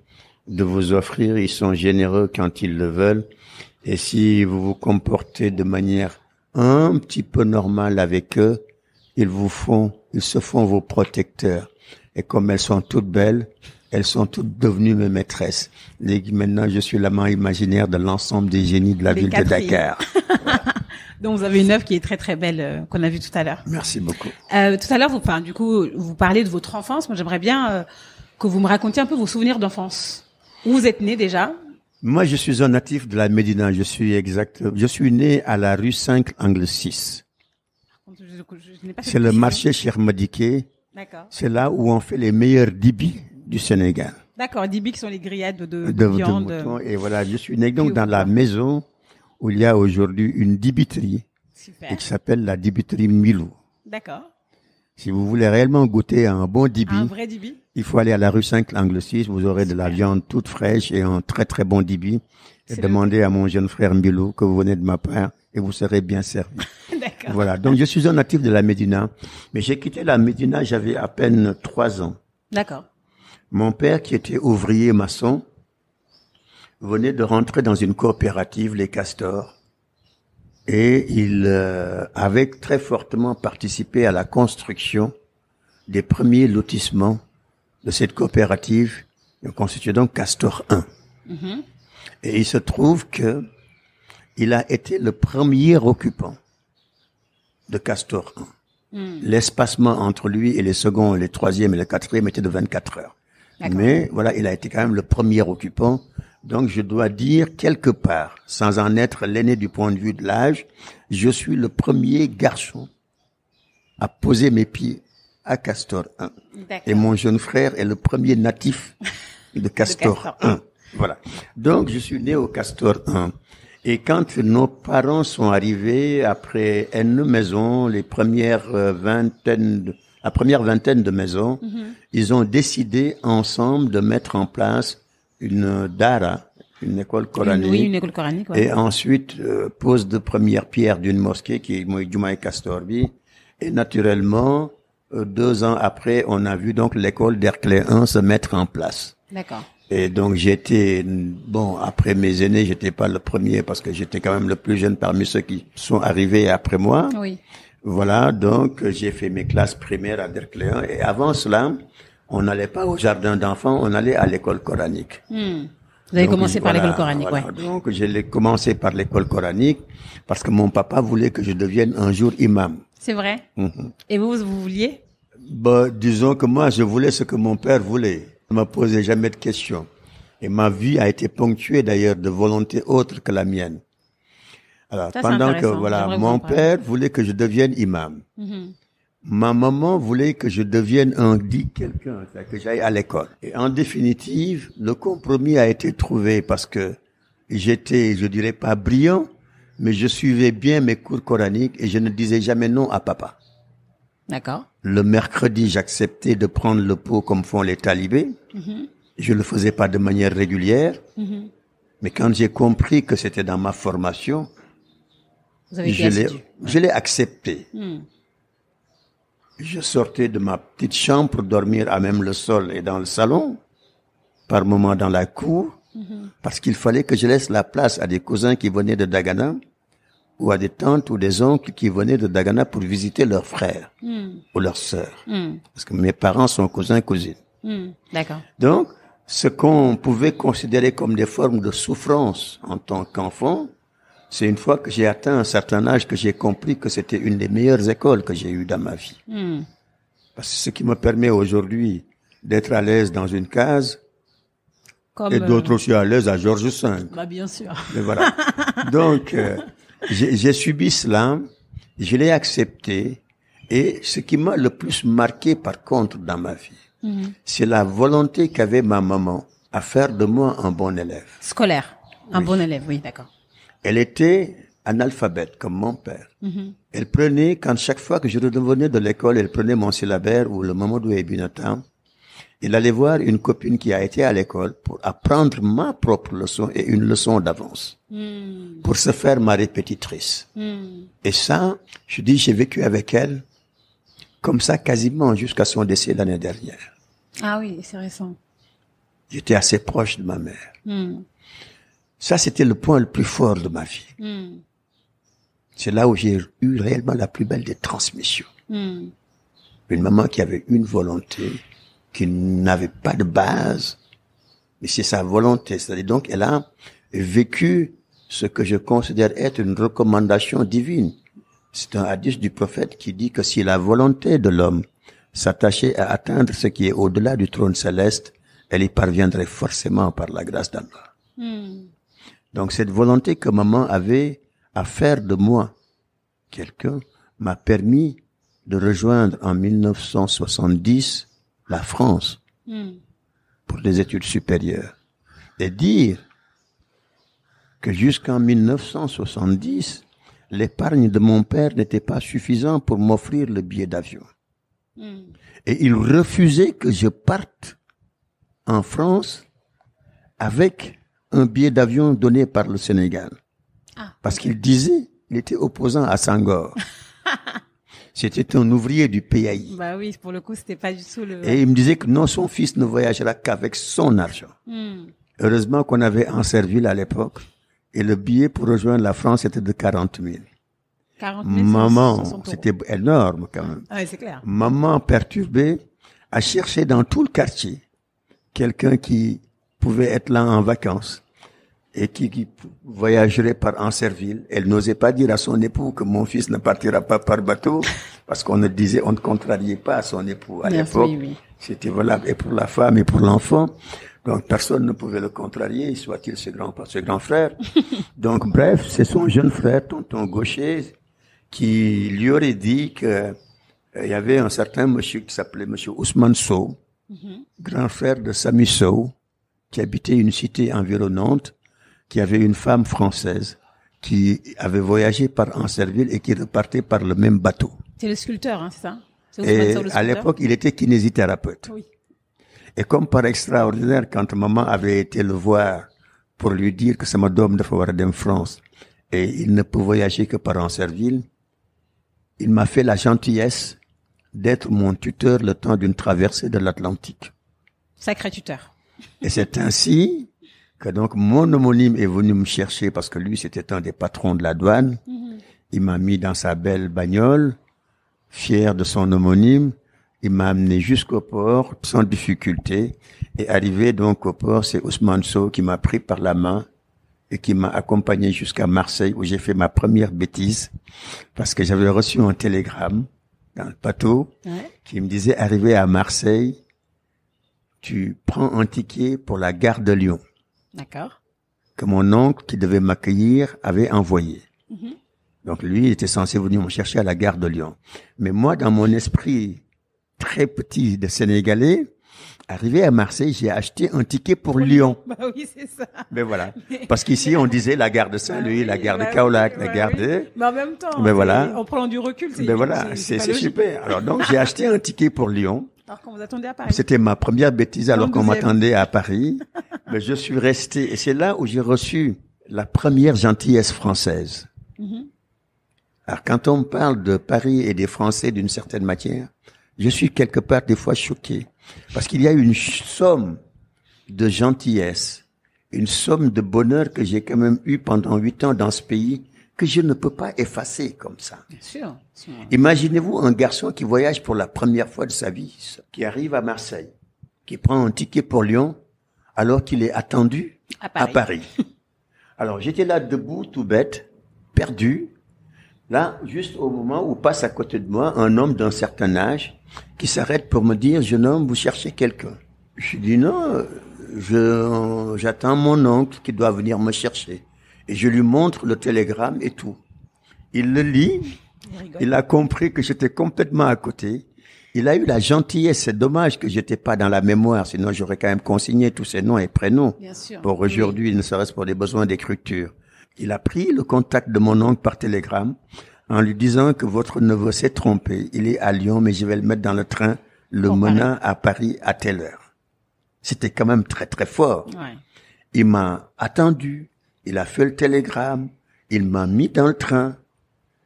de vous offrir. Ils sont généreux quand ils le veulent. Et si vous vous comportez de manière un petit peu normale avec eux, ils se font vos protecteurs. Et comme elles sont toutes belles, elles sont toutes devenues mes maîtresses. Maintenant, je suis l'amant imaginaire de l'ensemble des génies de la ville de Dakar. Voilà. Donc, vous avez une œuvre qui est très, très belle, qu'on a vue tout à l'heure. Merci beaucoup. Tout à l'heure, vous parlez de votre enfance. Moi, j'aimerais bien que vous me racontiez un peu vos souvenirs d'enfance. Où vous êtes né déjà? Moi, je suis un natif de la Médina. Je suis né à la rue 5, angle 6. C'est le marché Cheikh Madické. D'accord. C'est là où on fait les meilleurs dibis du Sénégal. D'accord, dibis qui sont les grillades de viande. De mouton. Et voilà, je suis né donc dans la maison où il y a aujourd'hui une dibiterie. Super. Et qui s'appelle la dibiterie Milou. D'accord. Si vous voulez réellement goûter un bon dibi, un vrai dibi, il faut aller à la rue 5, l'angle 6. Vous aurez de la viande toute fraîche et un très très bon dibi. et demandez à mon jeune frère Mbilou que vous venez de ma part et vous serez bien servi. D'accord. Voilà. Donc, je suis un natif de la Médina, mais j'ai quitté la Médina, j'avais à peine 3 ans. D'accord. Mon père, qui était ouvrier maçon, venait de rentrer dans une coopérative, les Castors, et il avait très fortement participé à la construction des premiers lotissements de cette coopérative, constituée donc Castor 1. Mm-hmm. Et il se trouve que il a été le premier occupant de Castor 1. L'espacement entre lui et les seconds, les troisièmes et les quatrièmes était de 24 heures. D'accord. Mais voilà, il a été quand même le premier occupant. Donc je dois dire quelque part, sans en être l'aîné du point de vue de l'âge, je suis le premier garçon à poser mes pieds à Castor 1. D'accord. Et mon jeune frère est le premier natif de Castor 1. Voilà. Donc je suis né au Castor 1. Et quand nos parents sont arrivés après une maison, la première vingtaine de maisons, ils ont décidé ensemble de mettre en place une dara, une école coranique. Oui, une école coranique, ouais. Et ensuite, pose de première pierre d'une mosquée qui est Moïdjoumaï Castorbi. Et naturellement, 2 ans après, on a vu donc l'école d'Herclé 1 se mettre en place. D'accord. Et donc j'étais, bon, après mes aînés, j'étais pas le premier parce que j'étais quand même le plus jeune parmi ceux qui sont arrivés après moi. Oui. Voilà, donc j'ai fait mes classes primaires à Dercléen. Et avant cela, on n'allait pas au jardin d'enfants, on allait à l'école coranique. Vous avez Donc, commencé par l'école coranique, voilà. ouais. Donc j'ai commencé par l'école coranique parce que mon papa voulait que je devienne un jour imam. C'est vrai. Mhm. Et vous vouliez? Bah, disons que moi, je voulais ce que mon père voulait. Je ne me posais jamais de questions. Et ma vie a été ponctuée d'ailleurs de volontés autres que la mienne. Alors, Ça, c'est pendant que intéressant. voilà, J'aimerais mon vous en parler. père voulait que je devienne imam. Ma maman voulait que je devienne quelqu'un, c'est-à-dire que j'aille à l'école. Et en définitive, le compromis a été trouvé parce que j'étais, je dirais pas brillant, mais je suivais bien mes cours coraniques et je ne disais jamais non à papa. D'accord. Le mercredi, j'acceptais de prendre le pot comme font les talibés. Je le faisais pas de manière régulière. Mais quand j'ai compris que c'était dans ma formation, Vous avez été assidu. je l'ai accepté. Je sortais de ma petite chambre pour dormir à même le sol et dans le salon, par moments dans la cour, parce qu'il fallait que je laisse la place à des cousins qui venaient de Dagana, ou à des tantes ou des oncles qui venaient de Dagana pour visiter leurs frères ou leurs sœurs. Parce que mes parents sont cousins, cousines. D'accord. Donc, ce qu'on pouvait considérer comme des formes de souffrance en tant qu'enfant, c'est une fois que j'ai atteint un certain âge que j'ai compris que c'était une des meilleures écoles que j'ai eues dans ma vie. Parce que ce qui me permet aujourd'hui d'être à l'aise dans une case, Comme, et d'autres aussi à l'aise à Georges V. Bah, bien sûr. Mais voilà. Donc, j'ai subi cela, je l'ai accepté, et ce qui m'a le plus marqué par contre dans ma vie, c'est la volonté qu'avait ma maman à faire de moi un bon élève. Scolaire. Un Oui. bon élève, oui, d'accord. Elle était analphabète comme mon père. Elle prenait, quand chaque fois que je revenais de l'école, elle prenait mon syllabaire ou le Mamadou Ebinata. Elle allait voir une copine qui a été à l'école pour apprendre ma propre leçon et une leçon d'avance. Pour se faire ma répétitrice. Et ça, je dis, j'ai vécu avec elle comme ça quasiment jusqu'à son décès l'année dernière. Ah oui, c'est récent. J'étais assez proche de ma mère. Ça, c'était le point le plus fort de ma vie. C'est là où j'ai eu réellement la plus belle des transmissions. Une maman qui avait une volonté, qui n'avait pas de base, mais c'est sa volonté. C'est-à-dire donc, elle a vécu ce que je considère être une recommandation divine. C'est un hadith du prophète qui dit que si la volonté de l'homme s'attachait à atteindre ce qui est au-delà du trône céleste, elle y parviendrait forcément par la grâce d'Allah. Donc cette volonté que maman avait à faire de moi quelqu'un m'a permis de rejoindre en 1970 la France pour des études supérieures. Et dire que jusqu'en 1970, l'épargne de mon père n'était pas suffisante pour m'offrir le billet d'avion. Et il refusait que je parte en France avec un billet d'avion donné par le Sénégal. Parce ok. qu'il disait, il était opposant à Senghor. C'était un ouvrier du PAI. Bah oui, pour le coup, c'était pas du tout le... Et il me disait que non, son fils ne voyagera qu'avec son argent. Heureusement qu'on avait Ancerville à l'époque. Et le billet pour rejoindre la France était de 40 000. 40 000, Maman, 60 €. c'était énorme quand même. Ah oui, c'est clair. Maman perturbée a cherché dans tout le quartier quelqu'un qui pouvait être là en vacances et qui voyagerait par Ancerville. Elle n'osait pas dire à son époux que mon fils ne partira pas par bateau parce qu'on ne disait, on ne contrariait pas son époux à l'époque. Oui, oui. C'était valable et pour la femme et pour l'enfant. Donc personne ne pouvait le contrarier, soit-il ses grands frères. Donc bref, c'est son jeune frère, tonton Gaucher, qui lui aurait dit que il y avait un certain monsieur qui s'appelait monsieur Ousmane Sow, grand frère de Sami Sow, qui habitait une cité environnante, qui avait une femme française, qui avait voyagé par Ancerville et qui repartait par le même bateau. C'est le sculpteur, hein, c'est ça? C'est Et Ousmane Sow, le à sculpteur? l'époque, il était kinésithérapeute. Oui. Et comme par extraordinaire, quand maman avait été le voir pour lui dire que sama doom dafa war a dem France et il ne peut voyager que par Ancerville, il m'a fait la gentillesse d'être mon tuteur le temps d'une traversée de l'Atlantique. Sacré tuteur. Et c'est ainsi que donc mon homonyme est venu me chercher parce que lui c'était un des patrons de la douane. Il m'a mis dans sa belle bagnole, fier de son homonyme. Il m'a amené jusqu'au port sans difficulté. Et arrivé donc au port, c'est Ousmane Sow qui m'a pris par la main et qui m'a accompagné jusqu'à Marseille où j'ai fait ma première bêtise parce que j'avais reçu un télégramme dans le bateau qui me disait arrivé à Marseille, tu prends un ticket pour la gare de Lyon. D'accord. Que mon oncle qui devait m'accueillir avait envoyé. Donc lui, il était censé venir me chercher à la gare de Lyon. Mais moi, dans mon esprit très petit de Sénégalais, arrivé à Marseille, j'ai acheté un ticket pour Lyon. Bah oui, c'est ça. Mais voilà. Parce qu'ici, on disait la gare de Saint-Louis, la gare de Kaolack, la gare de... Mais en même temps, Mais voilà. en prenant du recul, c'est Mais voilà, c'est pas logique. super. Alors donc, j'ai acheté un ticket pour Lyon. Alors qu'on vous attendait à Paris. C'était ma première bêtise alors qu'on 32e. m'attendait à Paris. Mais je suis resté, et c'est là où j'ai reçu la première gentillesse française. Alors quand on me parle de Paris et des Français d'une certaine matière, je suis quelque part des fois choqué. Parce qu'il y a une somme de gentillesse, une somme de bonheur que j'ai quand même eu pendant 8 ans dans ce pays que je ne peux pas effacer comme ça. Bien sûr. Imaginez-vous un garçon qui voyage pour la première fois de sa vie, qui arrive à Marseille, qui prend un ticket pour Lyon, alors qu'il est attendu à Paris. Alors j'étais là debout, tout bête, perdu. Là, juste au moment où passe à côté de moi un homme d'un certain âge qui s'arrête pour me dire, jeune homme, vous cherchez quelqu'un. Je dis non, j'attends mon oncle qui doit venir me chercher. Et je lui montre le télégramme et tout. Il le lit, il a compris que j'étais complètement à côté. Il a eu la gentillesse, c'est dommage que j'étais pas dans la mémoire, sinon j'aurais quand même consigné tous ses noms et prénoms. Bien sûr. Pour aujourd'hui, ne serait-ce pour des besoins d'écriture. Il a pris le contact de mon oncle par télégramme en lui disant que votre neveu s'est trompé. Il est à Lyon, mais je vais le mettre dans le train, le menant à Paris à telle heure. C'était quand même très très fort. Ouais. Il m'a attendu, il a fait le télégramme, il m'a mis dans le train.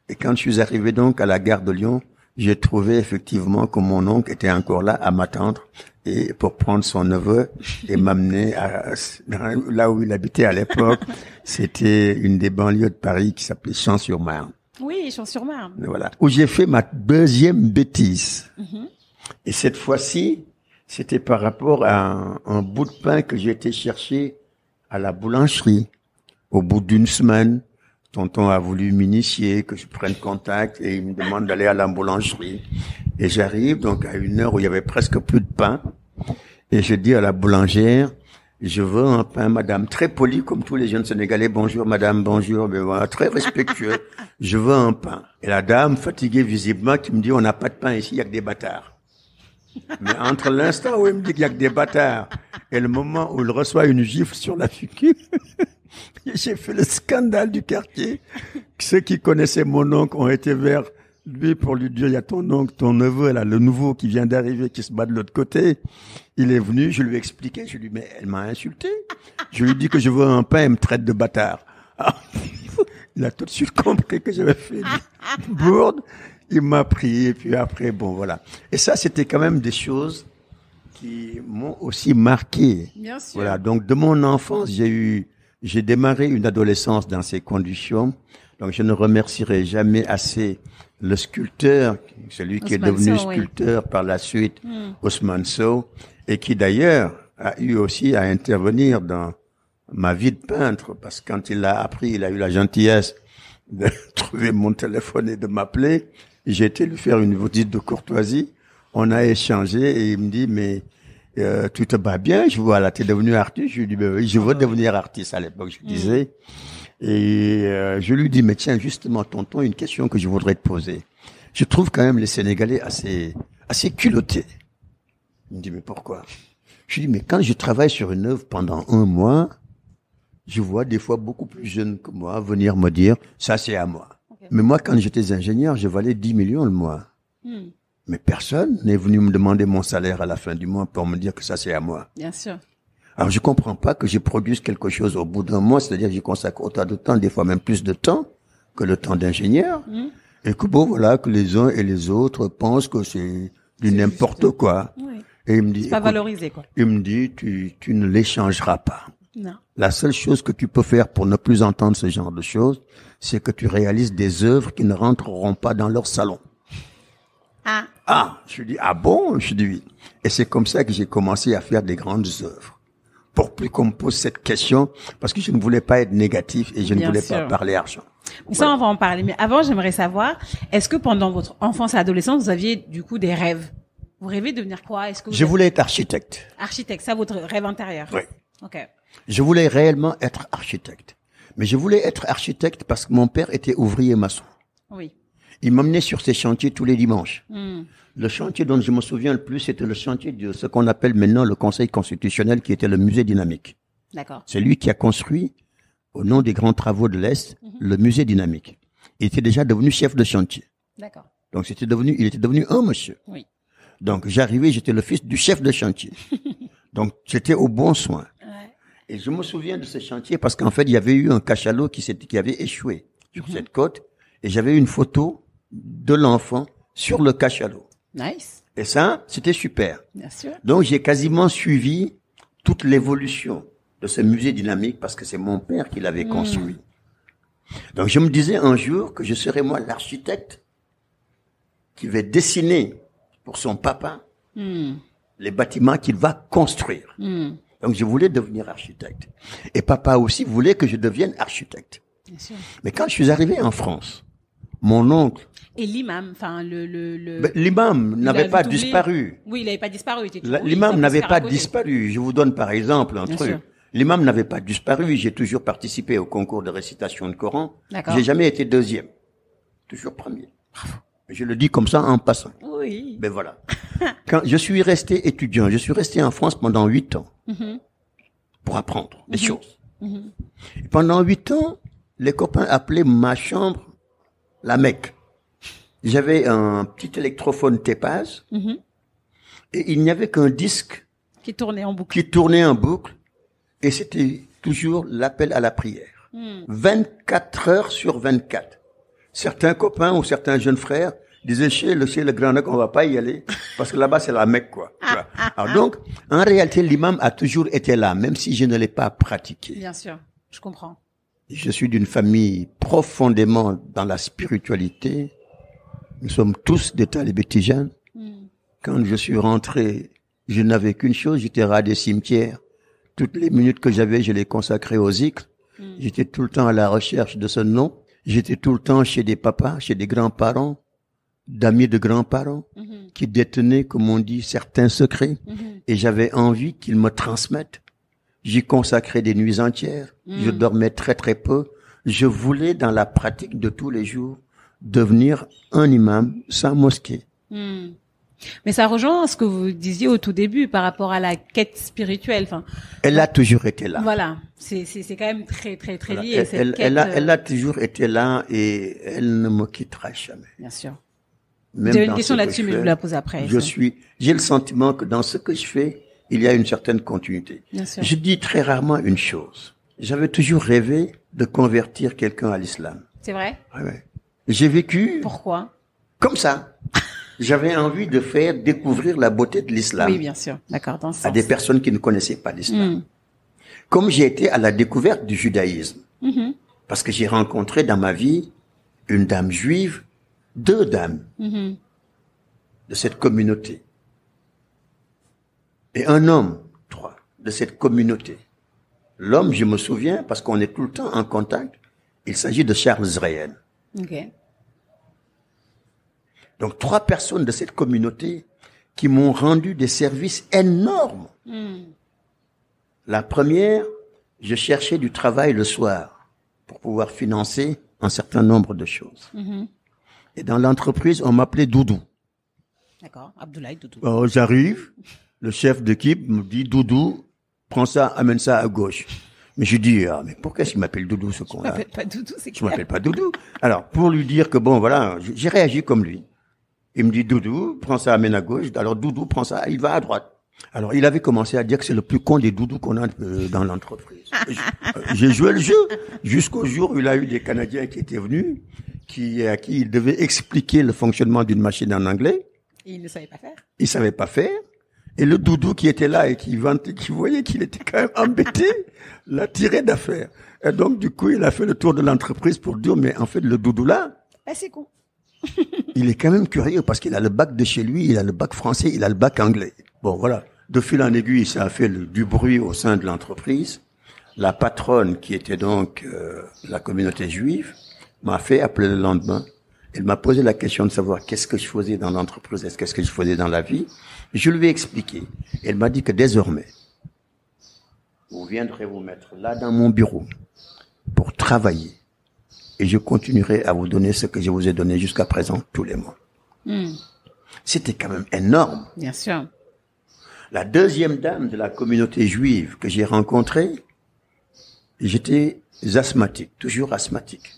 Et quand je suis arrivé donc à la gare de Lyon, j'ai trouvé effectivement que mon oncle était encore là à m'attendre et pour prendre son neveu et m'amener là où il habitait à l'époque. C'était une des banlieues de Paris qui s'appelait Champs-sur-Marne. Oui, Champs-sur-Marne. Voilà. Où j'ai fait ma deuxième bêtise. Et cette fois-ci, c'était par rapport à un bout de pain que j'ai été chercher à la boulangerie. Au bout d'une semaine, tonton a voulu m'initier, que je prenne contact et il me demande d'aller à la boulangerie. Et j'arrive donc à une heure où il y avait presque plus de pain. Et je dis à la boulangère, je veux un pain, madame, très poli comme tous les jeunes Sénégalais. Bonjour, madame, bonjour, mais voilà, très respectueux. Je veux un pain. Et la dame, fatiguée visiblement, qui me dit, on n'a pas de pain ici, il y a que des bâtards. Mais entre l'instant où il me dit qu'il y a que des bâtards et le moment où il reçoit une gifle sur la figure, j'ai fait le scandale du quartier. Ceux qui connaissaient mon oncle ont été vers lui pour lui dire, il y a ton oncle, ton neveu, là, le nouveau qui vient d'arriver, qui se bat de l'autre côté. Il est venu, je lui ai expliqué, je lui ai dit, mais elle m'a insulté. Je lui dis que je veux un pain, il me traite de bâtard. Ah, il a tout de suite compris que j'avais fait une bourde. Il m'a pris, et puis après, bon, voilà. Et ça, c'était quand même des choses qui m'ont aussi marqué. Bien sûr. Voilà. Donc, de mon enfance, j'ai démarré une adolescence dans ces conditions. Donc, je ne remercierai jamais assez le sculpteur, celui qui est devenu sculpteur par la suite, Ousmane Sow, et qui d'ailleurs a eu aussi à intervenir dans ma vie de peintre, parce que quand il l'a appris, il a eu la gentillesse de trouver mon téléphone et de m'appeler. J'ai été lui faire une visite de courtoisie. On a échangé et il me dit, mais tu te bats bien, je vois là, t'es devenu artiste. Je lui dis, ben oui, je veux devenir artiste à l'époque, je disais. Et je lui dis, mais tiens, justement, tonton, une question que je voudrais te poser. Je trouve quand même les Sénégalais assez culottés. Il me dit, mais pourquoi? Je lui dis, mais quand je travaille sur une œuvre pendant 1 mois, je vois des fois beaucoup plus jeunes que moi venir me dire, ça c'est à moi. Okay. Mais moi, quand j'étais ingénieur, je valais 10 millions le mois. Mais personne n'est venu me demander mon salaire à la fin du mois pour me dire que ça c'est à moi. Bien sûr. Alors je comprends pas que je produise quelque chose au bout d'un mois, c'est-à-dire que j'y consacre autant de temps, des fois même plus de temps que le temps d'ingénieur. Et que bon, voilà, que les uns et les autres pensent que c'est du n'importe quoi. Oui. Et il me dit, c'est pas valorisé, quoi. Il me dit, tu ne l'échangeras pas. Non. La seule chose que tu peux faire pour ne plus entendre ce genre de choses, c'est que tu réalises des œuvres qui ne rentreront pas dans leur salon. Je lui dis, ah bon? Je dis oui. Et c'est comme ça que j'ai commencé à faire des grandes œuvres. Pour plus qu'on me pose cette question, parce que je ne voulais pas être négatif et je ne voulais pas parler argent. Ça, on va en parler. Mais avant, j'aimerais savoir, est-ce que pendant votre enfance et adolescence, vous aviez du coup des rêves? Vous rêvez de devenir quoi? Est-ce que je voulais être architecte. Architecte, ça, votre rêve intérieur? Oui. Ok. Je voulais réellement être architecte. Mais je voulais être architecte parce que mon père était ouvrier maçon. Oui. Il m'emmenait sur ses chantiers tous les dimanches. Le chantier dont je me souviens le plus, c'était le chantier de ce qu'on appelle maintenant le Conseil constitutionnel, qui était le musée dynamique. D'accord. C'est lui qui a construit, au nom des grands travaux de l'Est, le musée dynamique. Il était déjà devenu chef de chantier. D'accord. Donc il était devenu un monsieur. Oui. Donc j'arrivais, j'étais le fils du chef de chantier. Donc j'étais au bon soin. Ouais. Et je me souviens de ce chantier parce qu'en fait, il y avait eu un cachalot qui avait échoué sur cette côte. Et j'avais une photo de l'enfant sur le cachalot. Nice. Et ça, c'était super. Bien sûr. Donc, j'ai quasiment suivi toute l'évolution de ce musée dynamique parce que c'est mon père qui l'avait construit. Donc, je me disais un jour que je serais moi l'architecte qui va dessiner pour son papa les bâtiments qu'il va construire. Donc, je voulais devenir architecte. Et papa aussi voulait que je devienne architecte. Bien sûr. Mais quand je suis arrivé en France, mon oncle... Et l'imam, enfin l'imam n'avait pas disparu. Oui, il n'avait pas disparu. L'imam n'avait pas disparu. Je vous donne par exemple un Bien truc. Sûr. L'imam n'avait pas disparu. J'ai toujours participé au concours de récitation de Coran. D'accord. J'ai jamais été deuxième. Toujours premier. Bravo. Je le dis comme ça en passant. Oui. Ben voilà. Quand je suis resté étudiant, je suis resté en France pendant 8 ans. Pour apprendre des choses. Et pendant 8 ans, les copains appelaient ma chambre la Mecque. J'avais un petit électrophone Tépaz et il n'y avait qu'un disque qui tournait en boucle. Et c'était toujours l'appel à la prière. 24 heures sur 24. Certains copains ou certains jeunes frères disaient chez le grand Nec, on va pas y aller parce que là-bas c'est la Mecque, quoi. Alors donc, en réalité, l'imam a toujours été là, même si je ne l'ai pas pratiqué. Bien sûr, je comprends. Je suis d'une famille profondément dans la spiritualité. Nous sommes tous des talibés tijanes. Quand je suis rentré, je n'avais qu'une chose, j'étais ras des cimetières. Toutes les minutes que j'avais, je les consacrais au zikr. J'étais tout le temps à la recherche de ce nom. J'étais tout le temps chez des papas, chez des grands-parents, d'amis de grands-parents, qui détenaient, comme on dit, certains secrets. Et j'avais envie qu'ils me transmettent. J'y consacrais des nuits entières. Je dormais très très peu. Je voulais, dans la pratique de tous les jours, devenir un imam sans mosquée. Mais ça rejoint ce que vous disiez au tout début par rapport à la quête spirituelle. Enfin, elle a toujours été là. Voilà, c'est quand même très très très voilà. lié. Elle a toujours été là et elle ne me quittera jamais. Bien sûr. Même J'ai une question là-dessus, mais je vous la pose après. J'ai le sentiment que dans ce que je fais, il y a une certaine continuité. Bien sûr. Je dis très rarement une chose. J'avais toujours rêvé de convertir quelqu'un à l'islam. C'est vrai? Ouais. J'ai vécu Pourquoi? comme ça. J'avais envie de faire découvrir la beauté de l'islam. Oui, bien sûr. D'accord, dans ce sens. À des personnes qui ne connaissaient pas l'islam. Comme j'ai été à la découverte du judaïsme. Parce que j'ai rencontré dans ma vie une dame juive, 2 dames de cette communauté. Et un homme, 3, de cette communauté. L'homme, je me souviens, parce qu'on est tout le temps en contact, il s'agit de Charles Zrayen. Ok. Donc 3 personnes de cette communauté qui m'ont rendu des services énormes. La première, je cherchais du travail le soir pour pouvoir financer un certain nombre de choses. Et dans l'entreprise, on m'appelait Doudou. D'accord, Abdoulaye Doudou. Alors, j'arrive, le chef d'équipe me dit, Doudou, prends ça, amène ça à gauche. Mais je dis, ah, mais pourquoi il m'appelle Doudou, ce con-là? Je m'appelle pas Doudou, c'est Je m'appelle pas Doudou. Alors, pour lui dire que bon, voilà, j'ai réagi comme lui. Il me dit, Doudou, prends ça, amène à gauche. Alors, Doudou prend ça, il va à droite. Alors, il avait commencé à dire que c'est le plus con des doudous qu'on a dans l'entreprise. J'ai joué le jeu jusqu'au jour où il a eu des Canadiens qui étaient venus, à qui il devait expliquer le fonctionnement d'une machine en anglais. Et il ne savait pas faire. Il savait pas faire. Et le doudou qui était là et qui voyait qu'il était quand même embêté, l'a tiré d'affaire. Et donc, du coup, il a fait le tour de l'entreprise pour dire, mais en fait, le doudou là, C'est con. il est quand même curieux parce qu'il a le bac de chez lui, il a le bac français, il a le bac anglais. Bon, voilà. De fil en aiguille, ça a fait du bruit au sein de l'entreprise. La patronne, qui était donc la communauté juive, m'a fait appeler le lendemain. Elle m'a posé la question de savoir qu'est-ce que je faisais dans l'entreprise, qu'est-ce que je faisais dans la vie. Je lui ai expliqué. Elle m'a dit que désormais, vous viendrez vous mettre là dans mon bureau pour travailler. Et je continuerai à vous donner ce que je vous ai donné jusqu'à présent tous les mois. C'était quand même énorme. Bien sûr. La deuxième dame de la communauté juive que j'ai rencontrée, j'étais asthmatique, toujours asthmatique.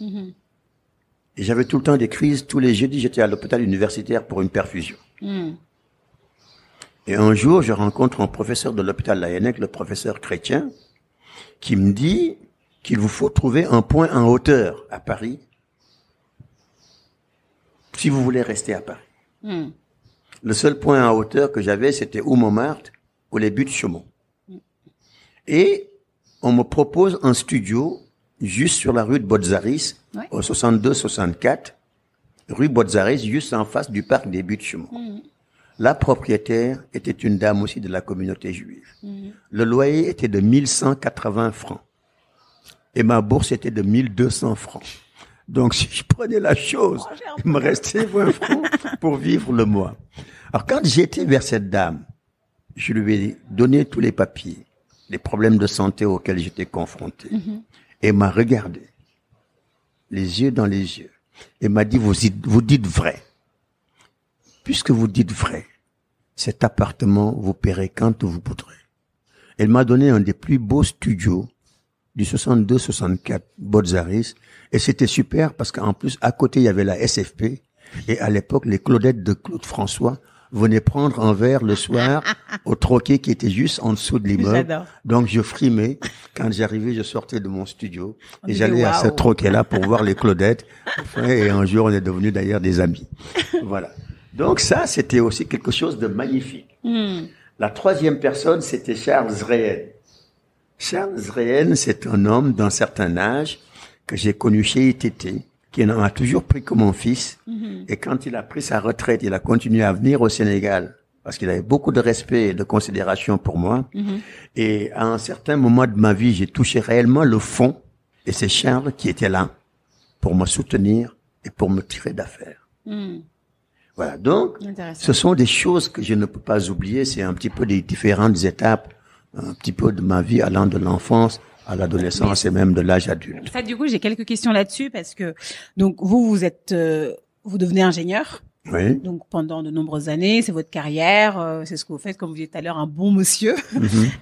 Et j'avais tout le temps des crises. Tous les jeudis, j'étais à l'hôpital universitaire pour une perfusion. Et un jour, je rencontre un professeur de l'hôpital Laennec, le professeur Chrétien, qui me dit qu'il vous faut trouver un point en hauteur à Paris si vous voulez rester à Paris. Le seul point en hauteur que j'avais, c'était ou Montmartre ou les Buttes-Chaumont. Et on me propose un studio juste sur la rue de Botzaris, au 62-64, rue Botzaris, juste en face du parc des Buttes-Chaumont. La propriétaire était une dame aussi de la communauté juive. Le loyer était de 1180 francs. Et ma bourse était de 1200 francs. Donc, si je prenais la chose, il me restait 20 francs pour vivre le mois. Alors, quand j'étais vers cette dame, je lui ai donné tous les papiers, les problèmes de santé auxquels j'étais confronté. Et elle m'a regardé, les yeux dans les yeux, et m'a dit, vous dites vrai. Puisque vous dites vrai, cet appartement, vous paierez quand vous voudrez. Elle m'a donné un des plus beaux studios du 62-64 Botzaris, et c'était super parce qu'en plus, à côté, il y avait la SFP, et à l'époque, les Claudettes de Claude François venaient prendre un verre le soir au troquet qui était juste en dessous de l'immeuble. J'adore. Donc, je frimais. Quand j'arrivais, je sortais de mon studio et j'allais à ce troquet-là pour voir les Claudettes. Enfin, et un jour, on est devenus d'ailleurs des amis. Voilà. Donc ça, c'était aussi quelque chose de magnifique. La troisième personne, c'était Charles Zrayen. Charles Zrayen, c'est un homme d'un certain âge que j'ai connu chez ITT, qui en a toujours pris comme mon fils. Et quand il a pris sa retraite, il a continué à venir au Sénégal parce qu'il avait beaucoup de respect et de considération pour moi. Et à un certain moment de ma vie, j'ai touché réellement le fond. Et c'est Charles qui était là pour me soutenir et pour me tirer d'affaire. Voilà, donc, ce sont des choses que je ne peux pas oublier. C'est un petit peu des différentes étapes, un petit peu de ma vie allant de l'enfance à l'adolescence et même de l'âge adulte. Ça, du coup, j'ai quelques questions là-dessus parce que, donc, vous devenez ingénieur. Oui. Donc, pendant de nombreuses années, c'est votre carrière, c'est ce que vous faites, comme vous disiez tout à l'heure, un bon monsieur,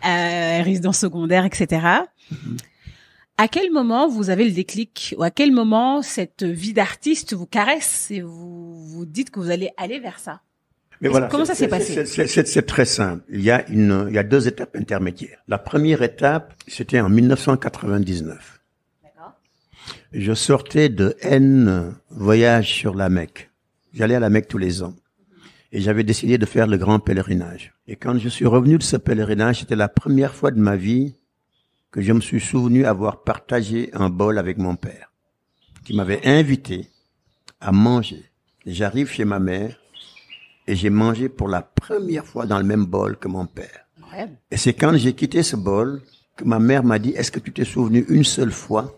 résidence secondaire, etc. À quel moment vous avez le déclic, ou à quel moment cette vie d'artiste vous caresse et vous dites que vous allez aller vers ça? Mais voilà. Comment ça s'est passé? C'est très simple. Il y a deux étapes intermédiaires. La première étape, c'était en 1999. D'accord. Je sortais de N voyage sur la Mecque. J'allais à la Mecque tous les ans. Et j'avais décidé de faire le grand pèlerinage. Et quand je suis revenu de ce pèlerinage, c'était la première fois de ma vie que je me suis souvenu avoir partagé un bol avec mon père, qui m'avait invité à manger. Et j'arrive chez ma mère et j'ai mangé pour la première fois dans le même bol que mon père. Ouais. Et c'est quand j'ai quitté ce bol que ma mère m'a dit, est-ce que tu t'es souvenu une seule fois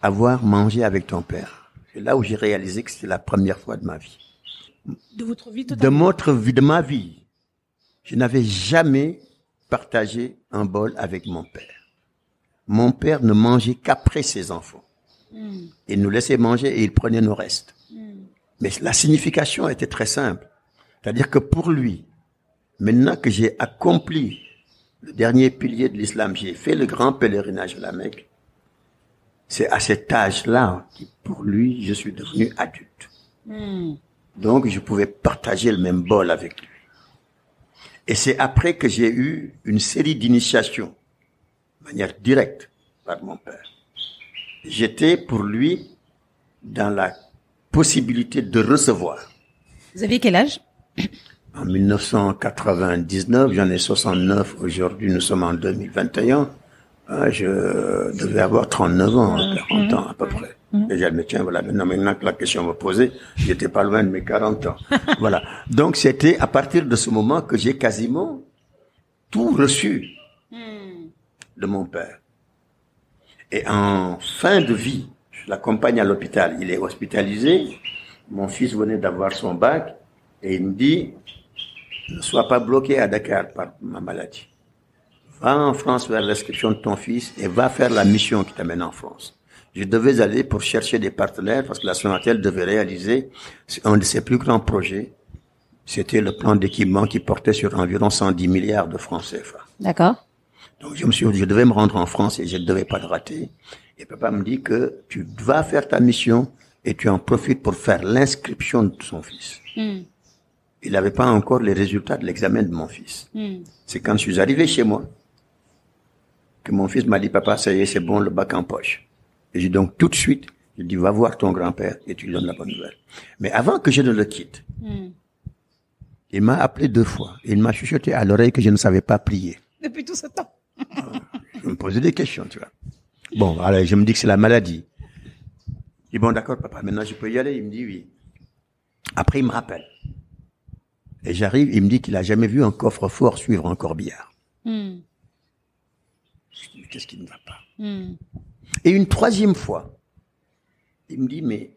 avoir mangé avec ton père? C'est là où j'ai réalisé que c'était la première fois de ma vie. De votre vie totalement? De ma vie. Je n'avais jamais partagé un bol avec mon père. Mon père ne mangeait qu'après ses enfants. Il nous laissait manger et il prenait nos restes. Mais la signification était très simple. C'est-à-dire que pour lui, maintenant que j'ai accompli le dernier pilier de l'islam, j'ai fait le grand pèlerinage à la Mecque, c'est à cet âge-là que pour lui, je suis devenu adulte. Donc, je pouvais partager le même bol avec lui. Et c'est après que j'ai eu une série d'initiations, de manière directe, par mon père. J'étais pour lui dans la possibilité de recevoir. Vous aviez quel âge? En 1999, j'en ai 69, aujourd'hui nous sommes en 2021, je devais avoir 39 ans, 40 ans à peu près. Et je me tiens, voilà, maintenant que la question me posait, j'étais pas loin de mes 40 ans. Voilà. Donc c'était à partir de ce moment que j'ai quasiment tout reçu de mon père. Et en fin de vie, je l'accompagne à l'hôpital. Il est hospitalisé. Mon fils venait d'avoir son bac et il me dit, ne sois pas bloqué à Dakar par ma maladie. Va en France vers l'inscription de ton fils et va faire la mission qui t'amène en France. Je devais aller pour chercher des partenaires parce que la Sonatel devait réaliser un de ses plus grands projets. C'était le plan d'équipement qui portait sur environ 110 milliards de francs CFA. D'accord. Donc je me suis dit, je devais me rendre en France et je ne devais pas le rater. Et papa me dit que tu vas faire ta mission et tu en profites pour faire l'inscription de son fils. Il n'avait pas encore les résultats de l'examen de mon fils. C'est quand je suis arrivé chez moi que mon fils m'a dit, papa, ça y est, c'est bon, le bac en poche. Et j'ai donc tout de suite, je dis, va voir ton grand-père et tu lui donnes la bonne nouvelle. Mais avant que je ne le quitte, il m'a appelé 2 fois. Il m'a chuchoté à l'oreille que je ne savais pas prier. Depuis tout ce temps. Je me posais des questions, tu vois. Bon, alors je me dis que c'est la maladie. Je dis, bon, d'accord, papa, maintenant je peux y aller. Il me dit oui. Après, il me rappelle. Et j'arrive, il me dit qu'il a jamais vu un coffre-fort suivre un corbillard. Je dis, mais qu'est-ce qui ne va pas? Et une 3e fois, il me dit, mais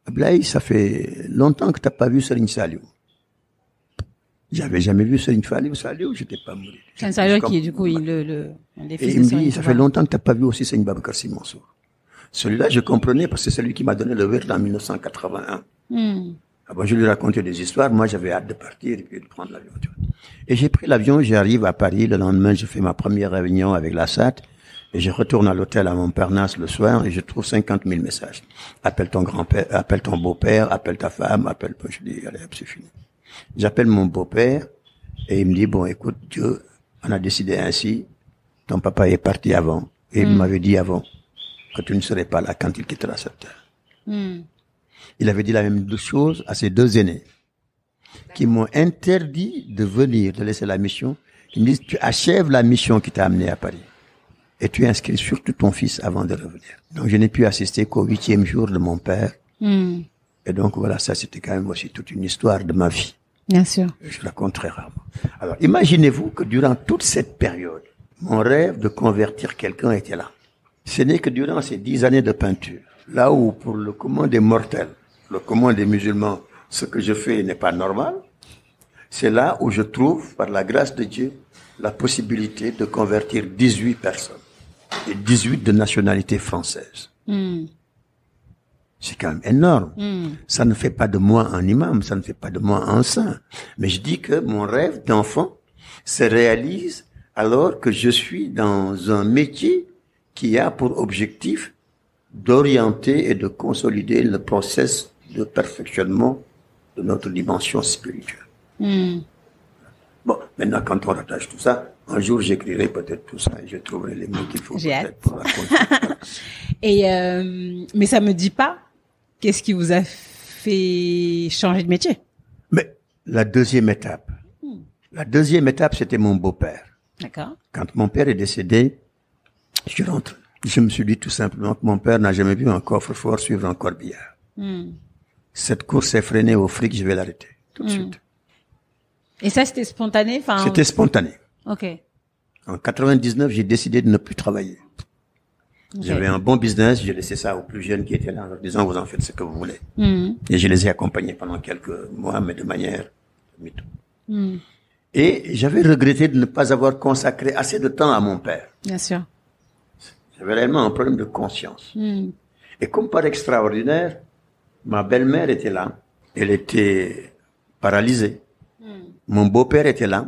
Ablaye, ça fait longtemps que tu n'as pas vu Serigne Saliou. J'avais jamais vu Serigne Saliou, j'étais pas mouru. Serigne Saliou qui est du coup et il me dit, ça fait longtemps que tu n'as pas vu aussi Serigne Babacar Sy Mansour. Celui-là, je comprenais parce que c'est celui qui m'a donné le wird en 1981. Ah bon, je lui racontais des histoires. Moi, j'avais hâte de partir et puis de prendre l'avion. Et j'ai pris l'avion, j'arrive à Paris. Le lendemain, je fais ma première réunion avec la SAT. Et je retourne à l'hôtel à Montparnasse le soir et je trouve 50 000 messages. Appelle ton grand-père, appelle ton beau-père, appelle ta femme, appelle... Je dis, allez, c'est fini. J'appelle mon beau-père et il me dit, bon, écoute, Dieu, on a décidé ainsi. Ton papa est parti avant. Et il m'avait dit avant que tu ne serais pas là quand il quittera cette terre. Il avait dit la même chose à ses 2 aînés qui m'ont interdit de venir, de laisser la mission. Ils me disent, tu achèves la mission qui t'a amené à Paris. Et tu inscris surtout ton fils avant de revenir. Donc je n'ai pu assister qu'au 8e jour de mon père. Et donc voilà, ça c'était quand même aussi toute une histoire de ma vie. Bien sûr. Je raconte très rarement. Alors imaginez-vous que durant toute cette période, mon rêve de convertir quelqu'un était là. Ce n'est que durant ces 10 années de peinture, là où pour le commun des mortels, le commun des musulmans, ce que je fais n'est pas normal, c'est là où je trouve, par la grâce de Dieu, la possibilité de convertir 18 personnes. Et 18 de nationalité française. C'est quand même énorme. Ça ne fait pas de moi un imam, ça ne fait pas de moi un saint. Mais je dis que mon rêve d'enfant se réalise alors que je suis dans un métier qui a pour objectif d'orienter et de consolider le process de perfectionnement de notre dimension spirituelle. Bon, maintenant, quand on rattache tout ça, un jour, j'écrirai peut-être tout ça et je trouverai les mots qu'il faut peut-être pour raconter. Voilà. Et mais ça me dit pas qu'est-ce qui vous a fait changer de métier. Mais la deuxième étape, c'était mon beau-père. D'accord. Quand mon père est décédé, je rentre. Je me suis dit tout simplement que mon père n'a jamais vu un coffre-fort suivre un corbillard. Cette course effrénée au fric, je vais l'arrêter tout de suite. Et ça, c'était spontané, enfin. C'était spontané. Ok. En 99, j'ai décidé de ne plus travailler. Okay. J'avais un bon business, j'ai laissé ça aux plus jeunes qui étaient là en leur disant vous en faites ce que vous voulez. Et je les ai accompagnés pendant quelques mois, mais de manière mytho. Et j'avais regretté de ne pas avoir consacré assez de temps à mon père. Bien sûr. J'avais réellement un problème de conscience. Et comme par extraordinaire, ma belle-mère était là. Elle était paralysée. Mon beau-père était là.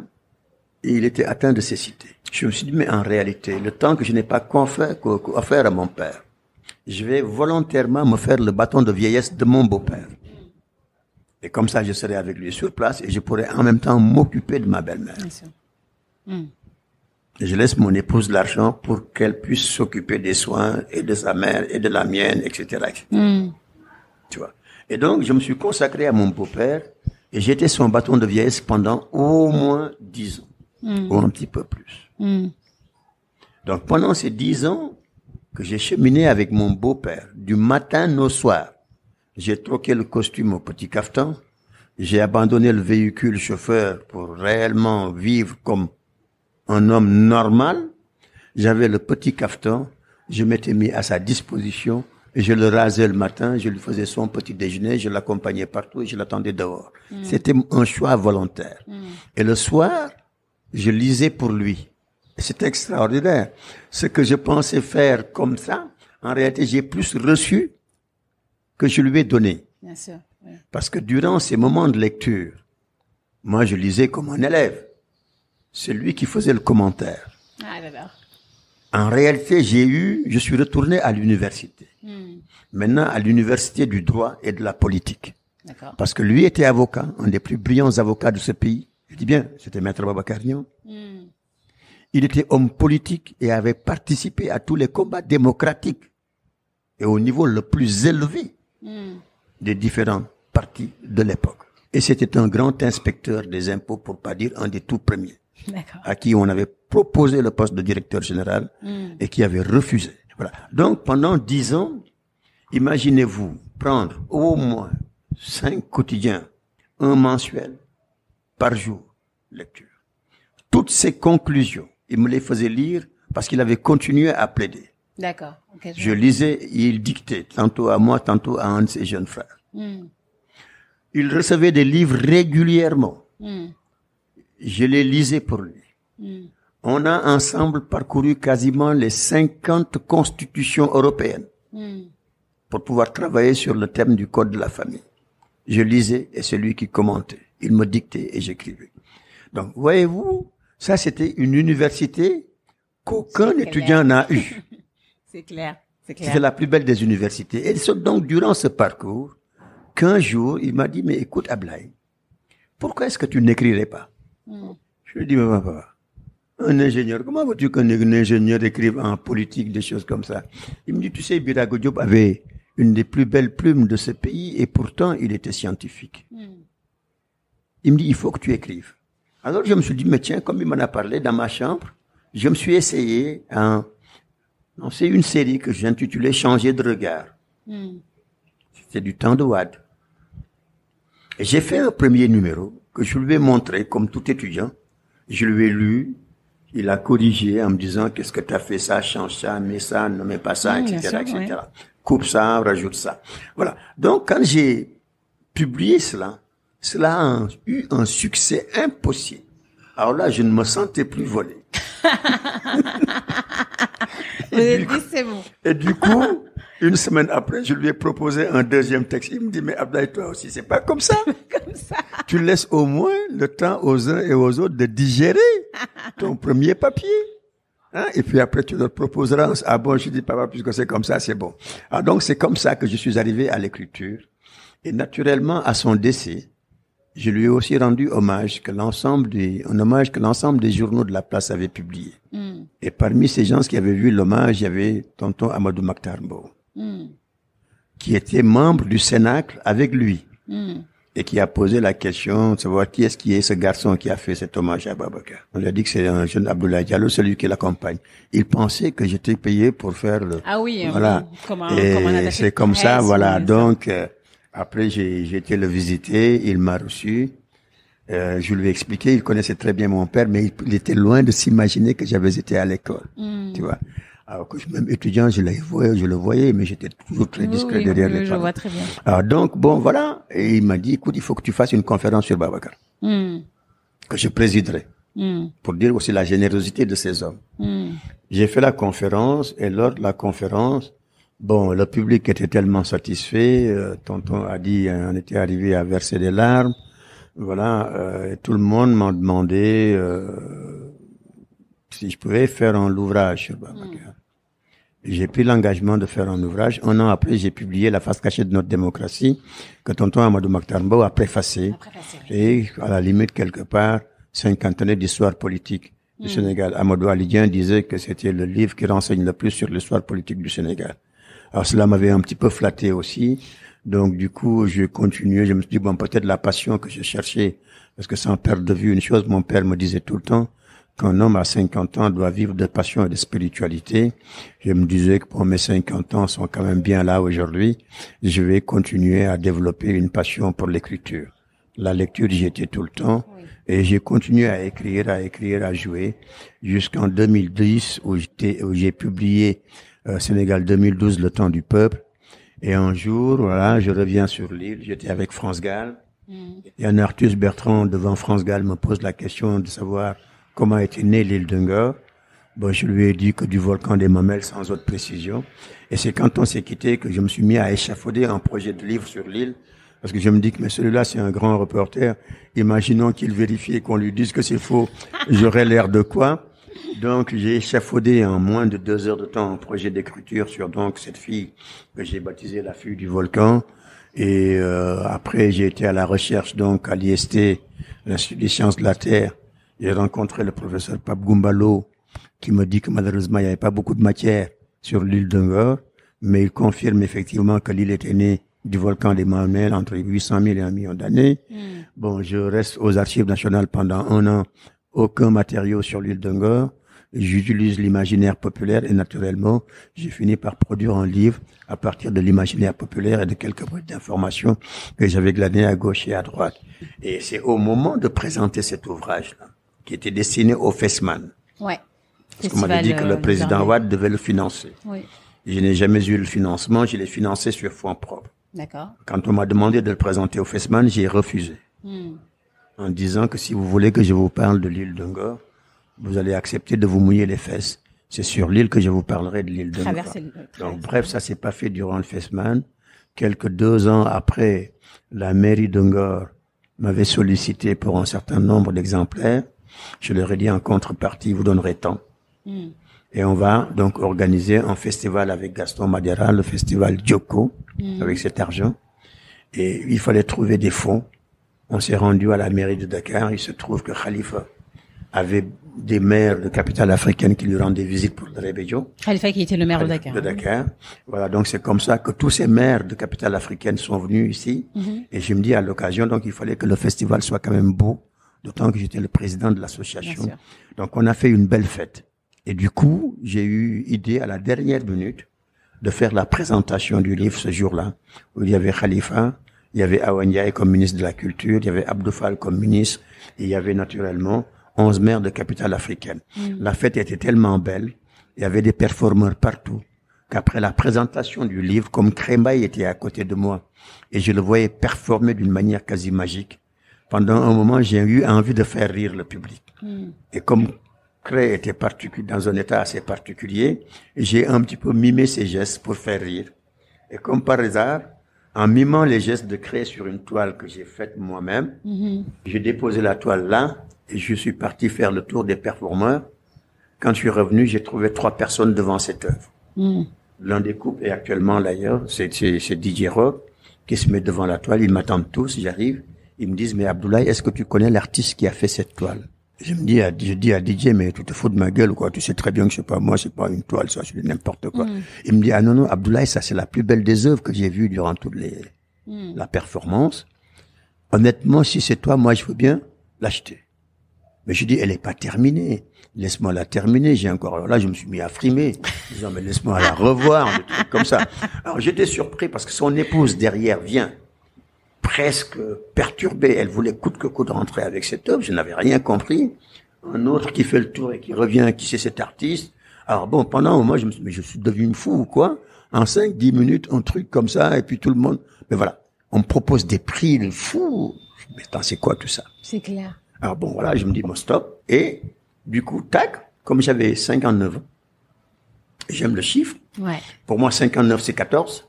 Et il était atteint de cécité. Je me suis dit, mais en réalité, le temps que je n'ai pas offert à mon père, je vais volontairement me faire le bâton de vieillesse de mon beau-père. Et comme ça, je serai avec lui sur place et je pourrai en même temps m'occuper de ma belle-mère. Et je laisse mon épouse l'argent pour qu'elle puisse s'occuper des soins et de sa mère et de la mienne, etc. Tu vois. Et donc, je me suis consacré à mon beau-père et j'étais son bâton de vieillesse pendant au moins 10 ans. Ou un petit peu plus. Donc, pendant ces 10 ans que j'ai cheminé avec mon beau-père, du matin au soir, j'ai troqué le costume au petit caftan, j'ai abandonné le véhicule chauffeur pour réellement vivre comme un homme normal. J'avais le petit caftan, je m'étais mis à sa disposition et je le rasais le matin, je lui faisais son petit déjeuner, je l'accompagnais partout et je l'attendais dehors. C'était un choix volontaire. Et le soir, je lisais pour lui. C'est extraordinaire. Ce que je pensais faire comme ça, en réalité, j'ai plus reçu que je lui ai donné. Bien sûr. Oui. Parce que durant ces moments de lecture, moi, je lisais comme un élève. C'est lui qui faisait le commentaire. Ah là là. En réalité, je suis retourné à l'université. Maintenant, à l'université du droit et de la politique. D'accord. Parce que lui était avocat, un des plus brillants avocats de ce pays. Je dis bien, c'était Maître Babacar Niang. Il était homme politique et avait participé à tous les combats démocratiques et au niveau le plus élevé des différents partis de l'époque. Et c'était un grand inspecteur des impôts, pour pas dire un des tout premiers, à qui on avait proposé le poste de directeur général et qui avait refusé. Voilà. Donc pendant 10 ans, imaginez-vous prendre au moins 5 quotidiens, un mensuel, par jour, lecture. Toutes ces conclusions, il me les faisait lire parce qu'il avait continué à plaider. D'accord. Okay, je lisais, il dictait, tantôt à moi, tantôt à un de ses jeunes frères. Il recevait des livres régulièrement. Je les lisais pour lui. On a ensemble parcouru quasiment les 50 constitutions européennes pour pouvoir travailler sur le thème du code de la famille. Je lisais et c'est lui qui commentait. Il me dictait et j'écrivais. Donc, voyez-vous, ça c'était une université qu'aucun étudiant n'a eu. C'est clair, c'est clair. C'était la plus belle des universités. Et donc, durant ce parcours, qu'un jour, il m'a dit, mais écoute, Ablaye, pourquoi est-ce que tu n'écrirais pas? Je lui ai dit, mais papa, un ingénieur, comment veux-tu qu'un ingénieur écrive en politique des choses comme ça? Il me dit, tu sais, Birago Diop avait une des plus belles plumes de ce pays et pourtant, il était scientifique. Il me dit, il faut que tu écrives. Alors, je me suis dit, mais tiens, comme il m'en a parlé dans ma chambre, je me suis essayé c'est une série que j'ai intitulée Changer de regard. C'était du temps de Wade. Et j'ai fait un premier numéro que je lui ai montré comme tout étudiant. Je lui ai lu, il a corrigé en me disant qu'est-ce que tu as fait ça, change ça, mets ça, ne mets pas ça, etc., sûr, etc. Ouais. Coupe ça, rajoute ça. Voilà. Donc, quand j'ai publié cela a eu un succès impossible. Alors là, je ne me sentais plus volé. Vous avez dit, c'est bon. Et du coup, une semaine après, je lui ai proposé un deuxième texte. Il me dit, mais Ablaye, toi aussi, c'est pas comme ça. Comme ça. Tu laisses au moins le temps aux uns et aux autres de digérer ton premier papier. Hein? Et puis après, tu leur proposeras. Ah bon, je dis, papa, puisque c'est comme ça, c'est bon. Ah, donc, c'est comme ça que je suis arrivé à l'écriture. Et naturellement, à son décès, je lui ai aussi rendu un hommage que l'ensemble des journaux de la place avaient publié. Et parmi ces gens qui avaient vu l'hommage, il y avait tonton Amadou Makhtar Mbow, qui était membre du Cénacle avec lui, et qui a posé la question de savoir qui est ce garçon qui a fait cet hommage à Babacar. On lui a dit que c'est un jeune Abdoulaye Diallo, celui qui l'accompagne. Il pensait que j'étais payé pour faire le... Ah oui, voilà. Comme un Et c'est comme ça, voilà. Donc, après, j'ai été le visiter, il m'a reçu. Je lui ai expliqué, il connaissait très bien mon père, mais il était loin de s'imaginer que j'avais été à l'école, tu vois. Alors que même étudiant, je le voyais, mais j'étais toujours très discret derrière les je vois très bien. Alors donc, bon, voilà. Et il m'a dit, écoute, il faut que tu fasses une conférence sur Babacar, que je présiderai, pour dire aussi la générosité de ces hommes. J'ai fait la conférence, et lors de la conférence, bon, le public était tellement satisfait, tonton a dit, on était arrivé à verser des larmes. Voilà, et tout le monde m'a demandé si je pouvais faire un ouvrage sur Babacar. J'ai pris l'engagement de faire un ouvrage. Un an après, j'ai publié La face cachée de notre démocratie, que tonton Amadou Makhtar Mbow a préfacé. Et à la limite, quelque part, 50 années d'histoire politique du Sénégal. Amadou Alidien disait que c'était le livre qui renseigne le plus sur l'histoire politique du Sénégal. Alors cela m'avait un petit peu flatté aussi. Donc du coup, j'ai continué. Je me suis dit, bon, peut-être la passion que je cherchais, parce que sans perdre de vue une chose, mon père me disait tout le temps qu'un homme à 50 ans doit vivre de passion et de spiritualité. Je me disais que pour mes 50 ans sont quand même bien là aujourd'hui. Je vais continuer à développer une passion pour l'écriture. La lecture, j'y étais tout le temps. Et j'ai continué à écrire, à jouer, jusqu'en 2010, où j'ai publié Sénégal 2012, Le temps du peuple. Et un jour, voilà, je reviens sur l'île, j'étais avec France Gall. Et un Arthus Bertrand, devant France Gall, me pose la question de savoir comment était née l'île de Ngor. Bon, je lui ai dit que du volcan des Mamelles, sans autre précision. Et c'est quand on s'est quitté que je me suis mis à échafauder un projet de livre sur l'île. Parce que je me dis que mais celui-là, c'est un grand reporter. Imaginons qu'il vérifie et qu'on lui dise que c'est faux. J'aurais l'air de quoi? Donc, j'ai échafaudé en moins de 2 heures de temps un projet d'écriture sur donc cette fille que j'ai baptisée la fille du volcan. Et après, j'ai été à la recherche donc à l'IST, l'Institut des sciences de la Terre. J'ai rencontré le professeur Pape Goumbalo qui me dit que malheureusement, il n'y avait pas beaucoup de matière sur l'île de Ngor, mais il confirme effectivement que l'île était née du volcan des Mamelles entre 800 000 et 1 million d'années. Bon, je reste aux Archives nationales pendant 1 an, aucun matériau sur l'île de Ngor. J'utilise l'imaginaire populaire et naturellement, j'ai fini par produire un livre à partir de l'imaginaire populaire et de quelques bribes d'informations que j'avais glanées à gauche et à droite. Et c'est au moment de présenter cet ouvrage-là, qui était destiné au FESMAN. Ouais. Parce qu'on m'avait dit que le président Wade devait le financer. Oui. Je n'ai jamais eu le financement, je l'ai financé sur fonds propres. D'accord. Quand on m'a demandé de le présenter au FESMAN, j'ai refusé. En disant que si vous voulez que je vous parle de l'île de Ngor, vous allez accepter de vous mouiller les fesses. C'est sur l'île que je vous parlerai de l'île de Ngor. Donc bref, ça s'est pas fait durant le FESMAN. Quelques 2 ans après, la mairie de Ngor m'avait sollicité pour un certain nombre d'exemplaires. Je leur ai dit en contrepartie, vous donnerez tant. Et on va donc organiser un festival avec Gaston Madera, le festival Djoko, avec cet argent. Et il fallait trouver des fonds. On s'est rendu à la mairie de Dakar. Il se trouve que Khalifa avait des maires de capitale africaine qui lui rendaient visite pour le Rébellion. Khalifa qui était le maire de Dakar. De Dakar. Voilà, donc c'est comme ça que tous ces maires de capitale africaine sont venus ici. Et je me dis à l'occasion, donc il fallait que le festival soit quand même beau, d'autant que j'étais le président de l'association. Donc on a fait une belle fête. Et du coup, j'ai eu idée à la dernière minute de faire la présentation du livre ce jour-là, où il y avait Khalifa, il y avait Awa Ndiaye comme ministre de la Culture, il y avait Abdou Fall comme ministre, et il y avait naturellement 11 maires de capitale africaine. La fête était tellement belle, il y avait des performeurs partout, qu'après la présentation du livre, comme Krembaï était à côté de moi, et je le voyais performer d'une manière quasi magique, pendant un moment, j'ai eu envie de faire rire le public. Et comme Cré était dans un état assez particulier, j'ai un petit peu mimé ses gestes pour faire rire. Et comme par hasard, en mimant les gestes de Cré sur une toile que j'ai faite moi-même, j'ai déposé la toile là, et je suis parti faire le tour des performeurs. Quand je suis revenu, j'ai trouvé 3 personnes devant cette œuvre. L'un des couples est actuellement d'ailleurs, c'est DJ Rock, qui se met devant la toile, ils m'attendent tous, j'arrive, Ils me disent, mais Abdoulaye, est-ce que tu connais l'artiste qui a fait cette toile? Je dis à DJ, mais tu te fous de ma gueule, quoi. Tu sais très bien que c'est pas moi, c'est pas une toile, ça, c'est n'importe quoi. Il me dit, ah non, Abdoulaye, ça, c'est la plus belle des œuvres que j'ai vues durant toute la performance. Honnêtement, si c'est toi, moi, je veux bien l'acheter. Mais je dis, elle est pas terminée. Laisse-moi la terminer. J'ai encore, alors là, je me suis mis à frimer. Disant, mais laisse-moi la revoir, des trucs comme ça. Alors, j'étais surpris parce que son épouse derrière vient presque perturbée. Elle voulait coûte que coûte rentrer avec cette œuvre. Je n'avais rien compris. Un autre qui fait le tour et qui revient, qui c'est cet artiste. Alors bon, pendant un moment, je me suis dit, mais je suis devenu fou ou quoi? En 5-10 minutes, un truc comme ça, et puis tout le monde. Mais voilà. On me propose des prix de fou. Mais attends, c'est quoi tout ça? C'est clair. Alors bon, voilà, je me dis, bon, stop. Et du coup, tac, comme j'avais 59 ans, j'aime le chiffre. Ouais. Pour moi, 59, c'est 14.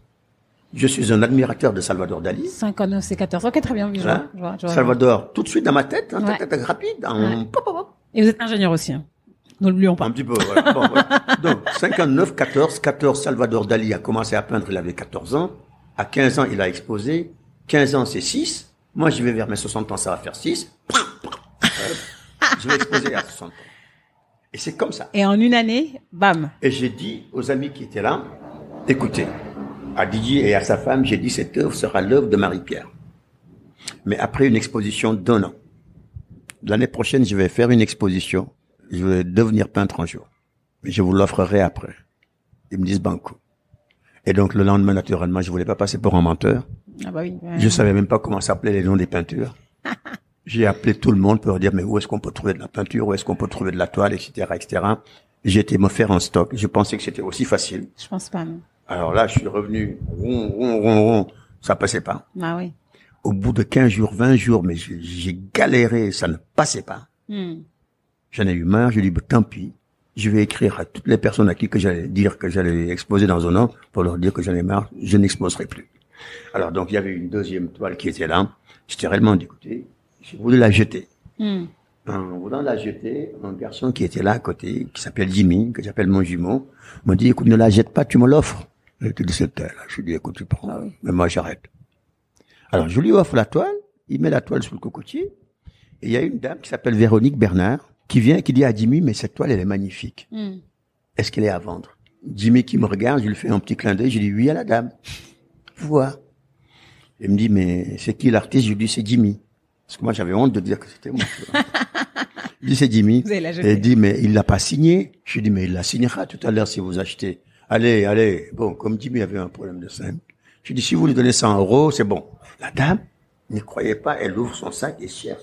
Je suis un admirateur de Salvador Dali. 59, c'est 14. Ok, très bien. Je vois. Salvador, tout de suite dans ma tête, Ouais. rapide. Pop, pop, pop. Et vous êtes ingénieur aussi, hein. Nous ne l'oublions pas. Un petit peu, voilà. Bon, voilà. Donc, 59, 14, Salvador Dali a commencé à peindre, il avait 14 ans. À 15 ans, il a exposé. 15 ans, c'est 6. Moi, je vais vers mes 60 ans, ça va faire 6. Je vais exposer à 60 ans. Et c'est comme ça. Et en une année, bam. Et j'ai dit aux amis qui étaient là, écoutez, à Didier et à sa femme, j'ai dit, cette œuvre sera l'œuvre de Marie-Pierre. Mais après une exposition d'1 an. L'année prochaine, je vais faire une exposition. Je vais devenir peintre un jour. Mais je vous l'offrerai après. Ils me disent banco. Et donc, le lendemain, naturellement, je voulais pas passer pour un menteur. Ah bah oui. Je savais même pas comment s'appelaient les noms des peintures. J'ai appelé tout le monde pour dire, mais où est-ce qu'on peut trouver de la peinture? Où est-ce qu'on peut trouver de la toile, etc., etc. J'ai été me faire un stock. Je pensais que c'était aussi facile. Je pense pas, non. Alors là, je suis revenu, rond, ça passait pas. Ah oui. Au bout de 15 jours, 20 jours, mais j'ai galéré, ça ne passait pas. J'en ai eu marre, je dis, bah, tant pis. Je vais écrire à toutes les personnes à qui que j'allais dire que j'allais exposer dans un an pour leur dire que j'en ai marre, je n'exposerai plus. Alors donc, il y avait une deuxième toile qui était là. J'étais réellement dégoûté. J'ai voulu la jeter. En voulant la jeter, un garçon qui était là à côté, qui s'appelle Jimmy, que j'appelle mon jumeau, m'a dit, écoute, ne la jette pas, tu me l'offres. J'étais de cette taille-là. Je lui ai dit, écoute, tu prends. Ah oui. Mais moi, j'arrête. Alors, je lui offre la toile. Il met la toile sous le cocotier. Et il y a une dame qui s'appelle Véronique Bernard, qui vient, qui dit à Jimmy, mais cette toile, elle est magnifique. Est-ce qu'elle est à vendre? Jimmy qui me regarde, je lui fais un petit clin d'œil, je dis oui à la dame. Vois. Il me dit, mais c'est qui l'artiste? Je lui dis, c'est Jimmy. Parce que moi, j'avais honte de dire que c'était moi. Il dit, c'est Jimmy. Et il dit, mais il l'a pas signé. Je lui dis, mais il la signera tout à l'heure si vous achetez. Allez. Bon, comme Jimmy avait un problème de scène, je lui dis, si vous lui donnez 100 €, c'est bon. La dame ne croyait pas, elle ouvre son sac et cherche.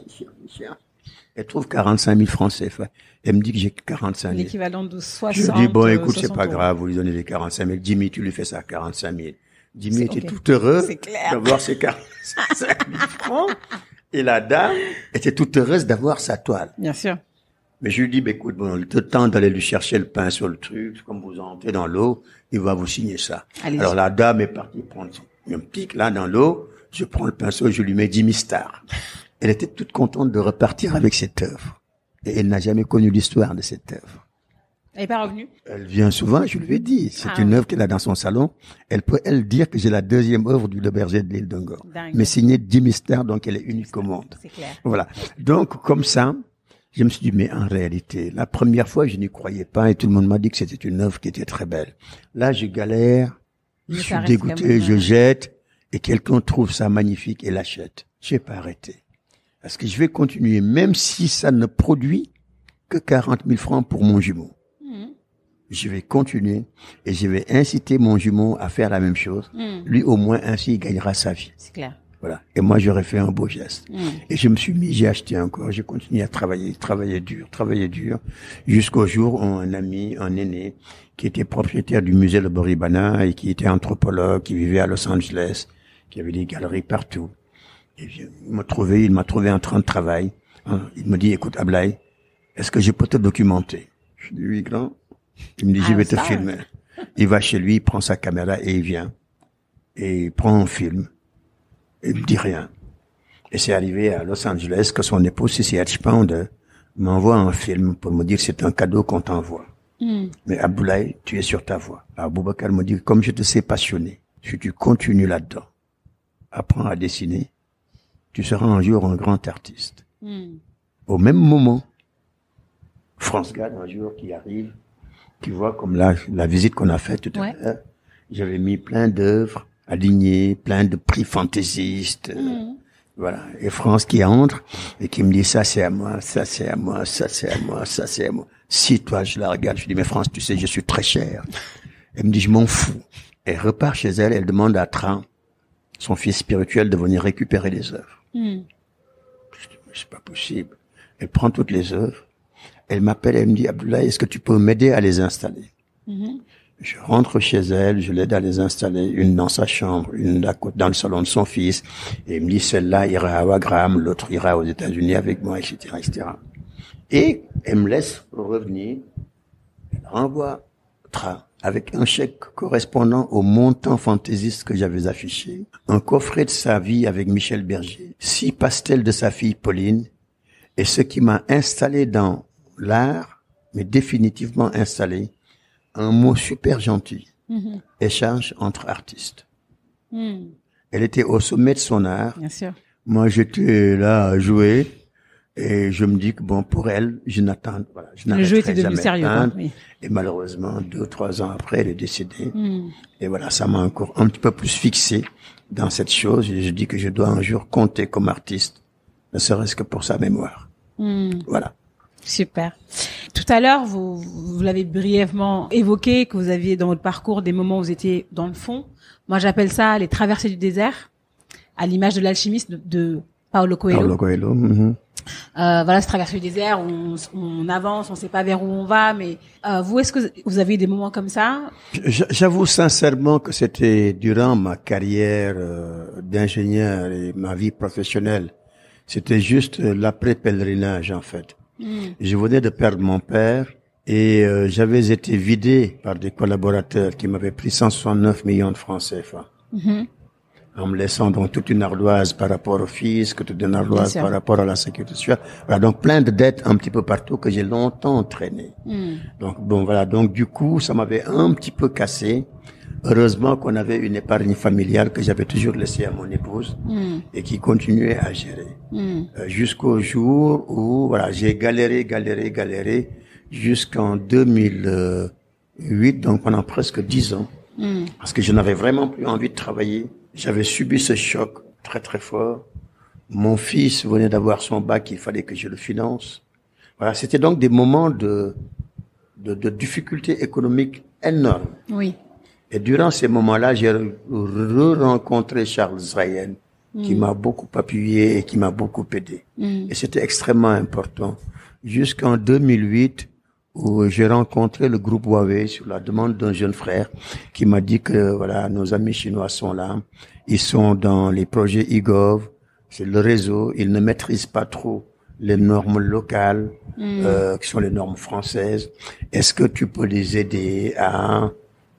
Elle trouve 45 000 francs CFA. Elle me dit que j'ai 45 000. L'équivalent de 60. Je dis, bon, écoute, c'est pas 60 grave, vous lui donnez les 45 000. Jimmy, tu lui fais ça à 45 000. Jimmy était okay. tout heureux clair. d'avoir ses 45 000 francs. Et la dame était toute heureuse d'avoir sa toile. Bien sûr. Mais je lui dis, bah, écoute, bon, le temps d'aller lui chercher le pain sur le truc, comme vous entrez dans l'eau, il va vous signer ça. Allez-y. Alors la dame est partie prendre un pic là dans l'eau, je prends le pinceau et je lui mets Jimmy Star. Elle était toute contente de repartir avec cette œuvre. Et elle n'a jamais connu l'histoire de cette œuvre. Elle n'est pas revenue? Elle vient souvent, je lui ai dit. C'est une œuvre qu'elle a dans son salon. Elle peut, elle, dire que j'ai la deuxième œuvre du Le Berger de l'île d'Ungor. Mais signée Jimmy Star, donc elle est unique au monde. C'est clair. Voilà. Donc, comme ça, je me suis dit, mais en réalité, la première fois, je n'y croyais pas et tout le monde m'a dit que c'était une œuvre qui était très belle. Là, je galère, je suis dégoûté, je jette et quelqu'un trouve ça magnifique et l'achète. Je vais pas arrêter. Parce que je vais continuer, même si ça ne produit que 40 000 francs pour mon jumeau. Je vais continuer et je vais inciter mon jumeau à faire la même chose. Lui, au moins, ainsi, il gagnera sa vie. C'est clair. Voilà. Et moi, j'aurais fait un beau geste. Et je me suis mis, j'ai acheté encore, j'ai continué à travailler dur, jusqu'au jour où un ami, un aîné, qui était propriétaire du musée de Boribana et qui était anthropologue, qui vivait à Los Angeles, qui avait des galeries partout. Et il m'a trouvé en train de travail. Il me dit, écoute, Ablaye, est-ce que je peux te documenter? Je dis, oui, grand. Il me dit, je vais te filmer. Il va chez lui, il prend sa caméra et il vient. Et il prend un film. Il me dit rien. Et c'est arrivé à Los Angeles que son épouse, Cici Hatchpound, m'envoie un film pour me dire que c'est un cadeau qu'on t'envoie. Mais Abdoulaye, tu es sur ta voie. Aboubacar me dit, comme je te sais passionné, si tu continues là-dedans, apprends à dessiner, tu seras un jour un grand artiste. Au même moment, France Gall, un jour qui arrive, tu vois, comme la visite qu'on a faite tout à l'heure, j'avais mis plein d'œuvres alignées, plein de prix fantaisistes. Voilà. Et France qui entre et qui me dit, ça c'est à moi, ça c'est à moi, ça c'est à moi, ça c'est à moi. Si toi, je la regarde, je dis, mais France, tu sais, je suis très cher. Elle me dit, je m'en fous. Elle repart chez elle, elle demande à Tran, son fils spirituel, de venir récupérer les œuvres. Je dis, mais c'est pas possible. Elle prend toutes les œuvres. Elle m'appelle, elle me dit, Abdoulaye, est-ce que tu peux m'aider à les installer? Je rentre chez elle, je l'aide à les installer, une dans sa chambre, une dans le salon de son fils. Et elle me dit, celle-là ira à Wagram, l'autre ira aux États-Unis avec moi, etc., etc. Et elle me laisse revenir, elle renvoie Tra avec un chèque correspondant au montant fantaisiste que j'avais affiché, un coffret de sa vie avec Michel Berger, 6 pastels de sa fille Pauline, et ce qui m'a installé dans l'art, mais définitivement installé, un mot super gentil, échange entre artistes. Elle était au sommet de son art. Bien sûr. Moi, j'étais là à jouer. Et je me dis que bon, pour elle, je n'arrêterai Le jeu était devenu jamais sérieux. Quoi, oui. Et malheureusement, 2 ou 3 ans après, elle est décédée. Et voilà, ça m'a encore un petit peu plus fixé dans cette chose. Et je dis que je dois un jour compter comme artiste, ne serait-ce que pour sa mémoire. Voilà. Super. Tout à l'heure, vous l'avez brièvement évoqué, que vous aviez dans votre parcours des moments où vous étiez dans le fond. Moi, j'appelle ça les traversées du désert, à l'image de l'alchimiste de Paulo Coelho. Paulo Coelho. Voilà, c'est traverser le désert, on avance, on sait pas vers où on va, mais vous, est-ce que vous avez eu des moments comme ça? J'avoue sincèrement que c'était durant ma carrière d'ingénieur et ma vie professionnelle. C'était juste l'après-pèlerinage, en fait. Je venais de perdre mon père et j'avais été vidé par des collaborateurs qui m'avaient pris 169 millions de francs CFA. En me laissant donc toute une ardoise par rapport au fisc, toute une ardoise par rapport à la sécurité sociale. Voilà, donc plein de dettes un petit peu partout que j'ai longtemps traîné. Donc bon, voilà, donc du coup, ça m'avait un petit peu cassé. Heureusement qu'on avait une épargne familiale que j'avais toujours laissée à mon épouse et qui continuait à gérer. Jusqu'au jour où, voilà, j'ai galéré jusqu'en 2008, donc pendant presque 10 ans. Parce que je n'avais vraiment plus envie de travailler. J'avais subi ce choc très très fort. Mon fils venait d'avoir son bac, il fallait que je le finance. Voilà, c'était donc des moments de difficultés économiques énormes. Oui. Et durant ces moments-là, j'ai rencontré Charles Zrayen, qui m'a beaucoup appuyé et qui m'a beaucoup aidé. Et c'était extrêmement important. Jusqu'en 2008, où j'ai rencontré le groupe Huawei sur la demande d'un jeune frère qui m'a dit que voilà, nos amis chinois sont là, ils sont dans les projets eGov, c'est le réseau, ils ne maîtrisent pas trop les normes locales, qui sont les normes françaises. Est-ce que tu peux les aider à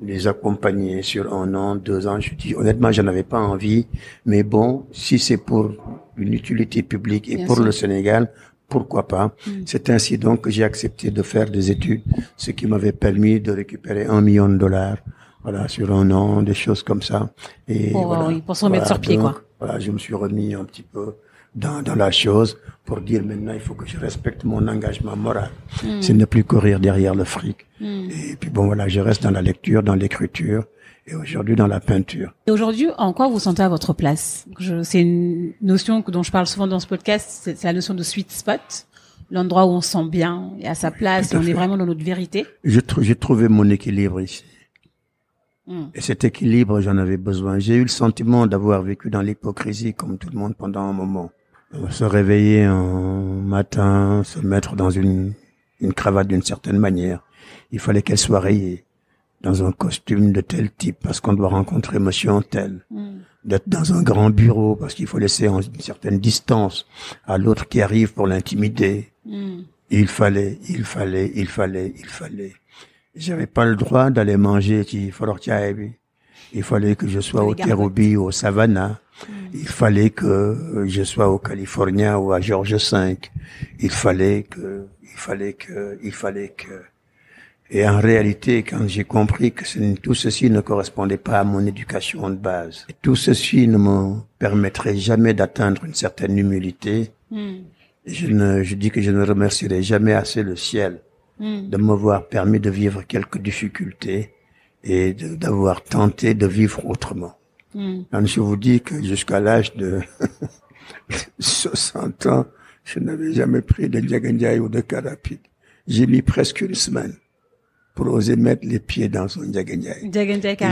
les accompagner sur 1 an, 2 ans? Je dis honnêtement, j'en avais pas envie, mais bon, si c'est pour une utilité publique et pour le Sénégal, pourquoi pas. C'est ainsi donc que j'ai accepté de faire des études, ce qui m'avait permis de récupérer $1 million, voilà, sur 1 an, des choses comme ça. Et pour se remettre sur pied, donc, quoi. Voilà, je me suis remis un petit peu dans la chose pour dire maintenant il faut que je respecte mon engagement moral. C'est ne plus courir derrière le fric. Et puis bon voilà, je reste dans la lecture, dans l'écriture et aujourd'hui dans la peinture. Et aujourd'hui, en quoi vous vous sentez à votre place? C'est une notion dont je parle souvent dans ce podcast, c'est la notion de sweet spot, l'endroit où on se sent bien et à sa place, et on est vraiment dans notre vérité. J'ai trouvé mon équilibre ici. Et cet équilibre, j'en avais besoin. J'ai eu le sentiment d'avoir vécu dans l'hypocrisie comme tout le monde pendant un moment. Se réveiller un matin, se mettre dans une cravate d'une certaine manière. Il fallait qu'elle soit rayée dans un costume de tel type parce qu'on doit rencontrer monsieur un tel. D'être dans un grand bureau parce qu'il faut laisser une certaine distance à l'autre qui arrive pour l'intimider. Il fallait. J'avais pas le droit d'aller manger il fallait que je sois au Terrou-Bi ou au Savannah. Il fallait que je sois au California ou à George V. Il fallait que. Et en réalité, quand j'ai compris que tout ceci ne correspondait pas à mon éducation de base, et tout ceci ne me permettrait jamais d'atteindre une certaine humilité, je dis que je ne remercierai jamais assez le ciel de m'avoir permis de vivre quelques difficultés et d'avoir tenté de vivre autrement. Quand je vous dis que jusqu'à l'âge de 60 ans, je n'avais jamais pris de Ndiagandiaï ou de Carapide. J'ai mis presque une semaine pour oser mettre les pieds dans son Ndiagandiaï.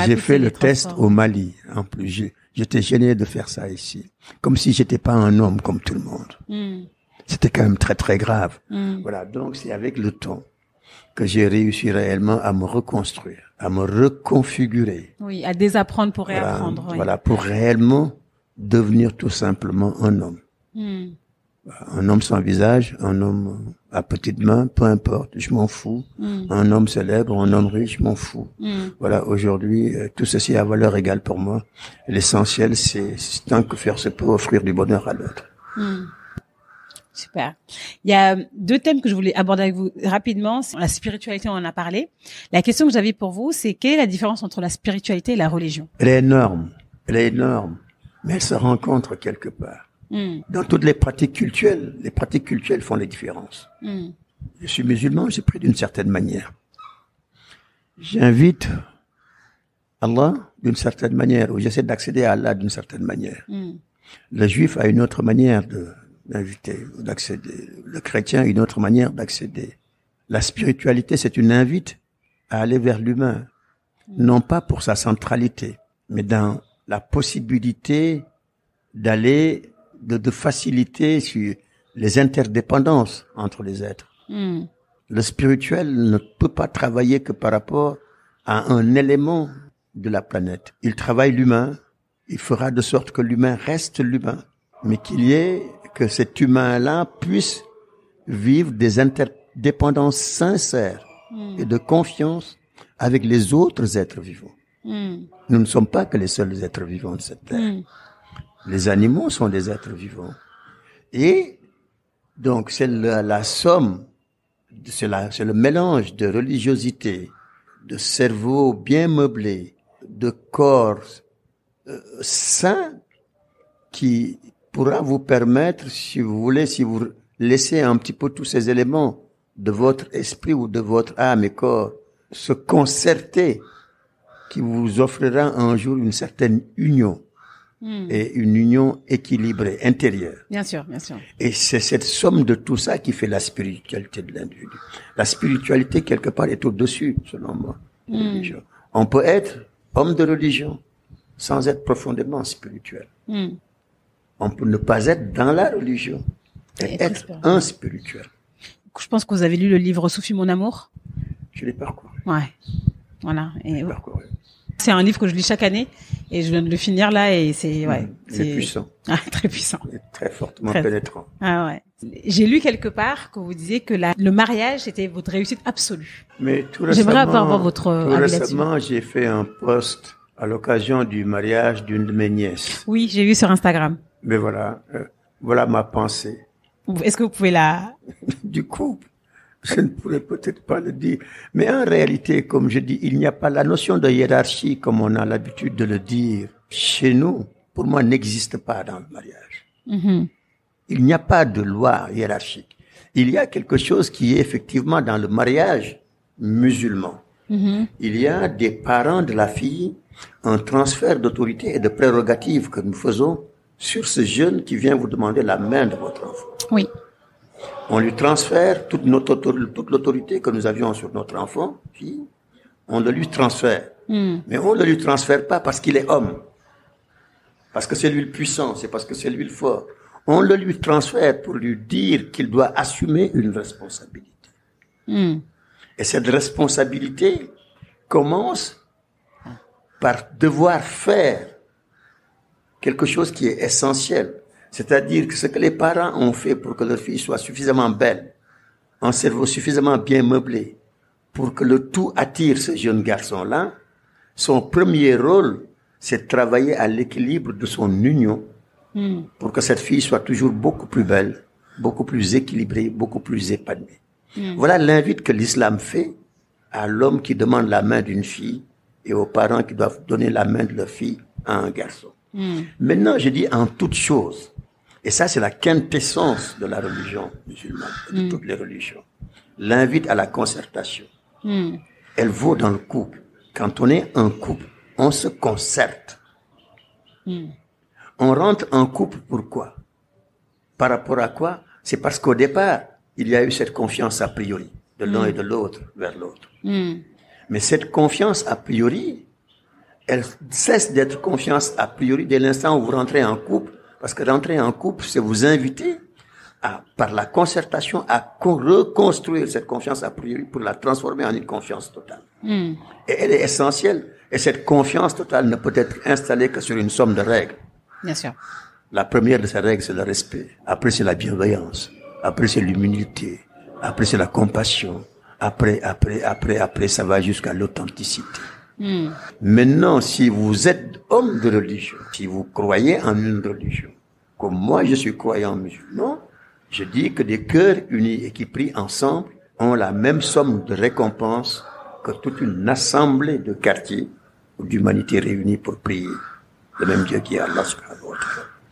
J'ai fait le test au Mali. En plus, j'étais gêné de faire ça ici. Comme si j'étais pas un homme comme tout le monde. C'était quand même très très grave. Voilà. Donc c'est avec le temps que j'ai réussi réellement à me reconstruire, à me reconfigurer. Oui, à désapprendre pour réapprendre. Voilà, pour réellement devenir tout simplement un homme. Un homme sans visage, un homme à petites mains, peu importe, je m'en fous. Un homme célèbre, un homme riche, je m'en fous. Voilà, aujourd'hui, tout ceci a valeur égale pour moi. L'essentiel, c'est tant que faire se peut offrir du bonheur à l'autre. Super. Il y a 2 thèmes que je voulais aborder avec vous rapidement. La spiritualité, on en a parlé. La question que j'avais pour vous, c'est quelle est la différence entre la spiritualité et la religion? Elle est énorme, mais elle se rencontre quelque part. Dans toutes les pratiques cultuelles font les différences. Je suis musulman, j'ai pris d'une certaine manière. J'invite Allah d'une certaine manière, ou j'essaie d'accéder à Allah d'une certaine manière. Le juif a une autre manière d'inviter ou d'accéder. Le chrétien a une autre manière d'accéder. La spiritualité, c'est une invite à aller vers l'humain, non pas pour sa centralité, mais dans la possibilité d'aller, de faciliter sur les interdépendances entre les êtres. Le spirituel ne peut pas travailler que par rapport à un élément de la planète. Il travaille l'humain, il fera de sorte que l'humain reste l'humain, mais que cet humain-là puisse vivre des interdépendances sincères et de confiance avec les autres êtres vivants. Nous ne sommes pas que les seuls êtres vivants de cette terre. Les animaux sont des êtres vivants. Et donc c'est la somme, c'est le mélange de religiosité, de cerveau bien meublé, de corps sain qui pourra vous permettre, si vous voulez, si vous laissez un petit peu tous ces éléments de votre esprit ou de votre âme et corps se concerter, qui vous offrira un jour une certaine union. Et une union équilibrée, intérieure. Bien sûr, bien sûr. Et c'est cette somme de tout ça qui fait la spiritualité de l'individu. La spiritualité, quelque part, est au-dessus, selon moi, de la religion. On peut être homme de religion sans être profondément spirituel. On peut ne pas être dans la religion et être un spirituel. Je pense que vous avez lu le livre Soufi mon amour. Je l'ai parcouru. Ouais. Voilà. Et parcouru. C'est un livre que je lis chaque année et je viens de le finir là et c'est c'est puissant. Ah, très puissant. Et très fortement pénétrant. Ah ouais. J'ai lu quelque part que vous disiez que le mariage était votre réussite absolue. Mais tout récemment, j'aimerais avoir votre avis là-dessus. Récemment, j'ai fait un post à l'occasion du mariage d'une de mes nièces. Oui, j'ai vu sur Instagram. Mais voilà, voilà ma pensée. Est-ce que vous pouvez Du coup, je ne pourrais peut-être pas le dire. Mais en réalité, comme je dis, il n'y a pas la notion de hiérarchie comme on a l'habitude de le dire. Chez nous, pour moi, n'existe pas dans le mariage. Il n'y a pas de loi hiérarchique. Il y a quelque chose qui est effectivement dans le mariage musulman. Il y a des parents de la fille, un transfert d'autorité et de prérogatives que nous faisons sur ce jeune qui vient vous demander la main de votre enfant. Oui. On lui transfère toute l'autorité que nous avions sur notre enfant, fille, on le lui transfère. Mais on ne lui transfère pas parce qu'il est homme. Parce que c'est lui le puissant, c'est parce que c'est lui le fort. On le lui transfère pour lui dire qu'il doit assumer une responsabilité. Et cette responsabilité commence par devoir faire quelque chose qui est essentiel. C'est-à-dire que ce que les parents ont fait pour que leur fille soit suffisamment belle, un cerveau suffisamment bien meublé, pour que le tout attire ce jeune garçon-là, son premier rôle, c'est de travailler à l'équilibre de son union, pour que cette fille soit toujours beaucoup plus belle, beaucoup plus équilibrée, beaucoup plus épanouie. Voilà l'invite que l'islam fait à l'homme qui demande la main d'une fille et aux parents qui doivent donner la main de leur fille à un garçon. Maintenant, je dis en toute chose, et ça c'est la quintessence de la religion musulmane, de toutes les religions, l'invite à la concertation. Elle vaut dans le couple. Quand on est un couple, on se concerte. On rentre en couple pourquoi? Par rapport à quoi? C'est parce qu'au départ, il y a eu cette confiance a priori de l'un et de l'autre vers l'autre. Mais cette confiance a priori, elle cesse d'être confiance a priori dès l'instant où vous rentrez en couple, parce que rentrer en couple, c'est vous inviter à, par la concertation, à reconstruire cette confiance a priori pour la transformer en une confiance totale. Et elle est essentielle. Et cette confiance totale ne peut être installée que sur une somme de règles. Bien sûr. La première de ces règles, c'est le respect. Après, c'est la bienveillance. Après, c'est l'humilité. Après, c'est la compassion. Après, ça va jusqu'à l'authenticité. Maintenant, si vous êtes homme de religion, si vous croyez en une religion, comme moi je suis croyant musulman, je dis que des cœurs unis et qui prient ensemble ont la même somme de récompense que toute une assemblée de quartiers ou d'humanité réunie pour prier le même Dieu qui est Allah subhanahu wa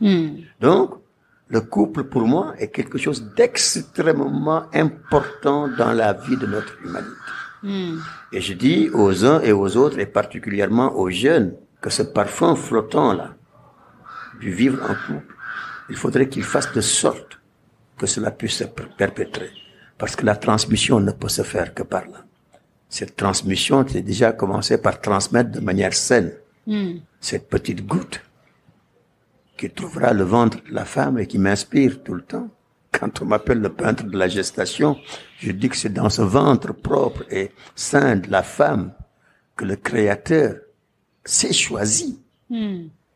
ta'ala. Donc, le couple pour moi est quelque chose d'extrêmement important dans la vie de notre humanité. Et je dis aux uns et aux autres, et particulièrement aux jeunes, que ce parfum flottant-là, du vivre en couple, il faudrait qu'ils fassent de sorte que cela puisse se perpétrer. Parce que la transmission ne peut se faire que par là. Cette transmission, c'est déjà commencé par transmettre de manière saine cette petite goutte qui trouvera le ventre de la femme et qui m'inspire tout le temps. Quand on m'appelle le peintre de la gestation, je dis que c'est dans ce ventre propre et sain de la femme que le Créateur s'est choisi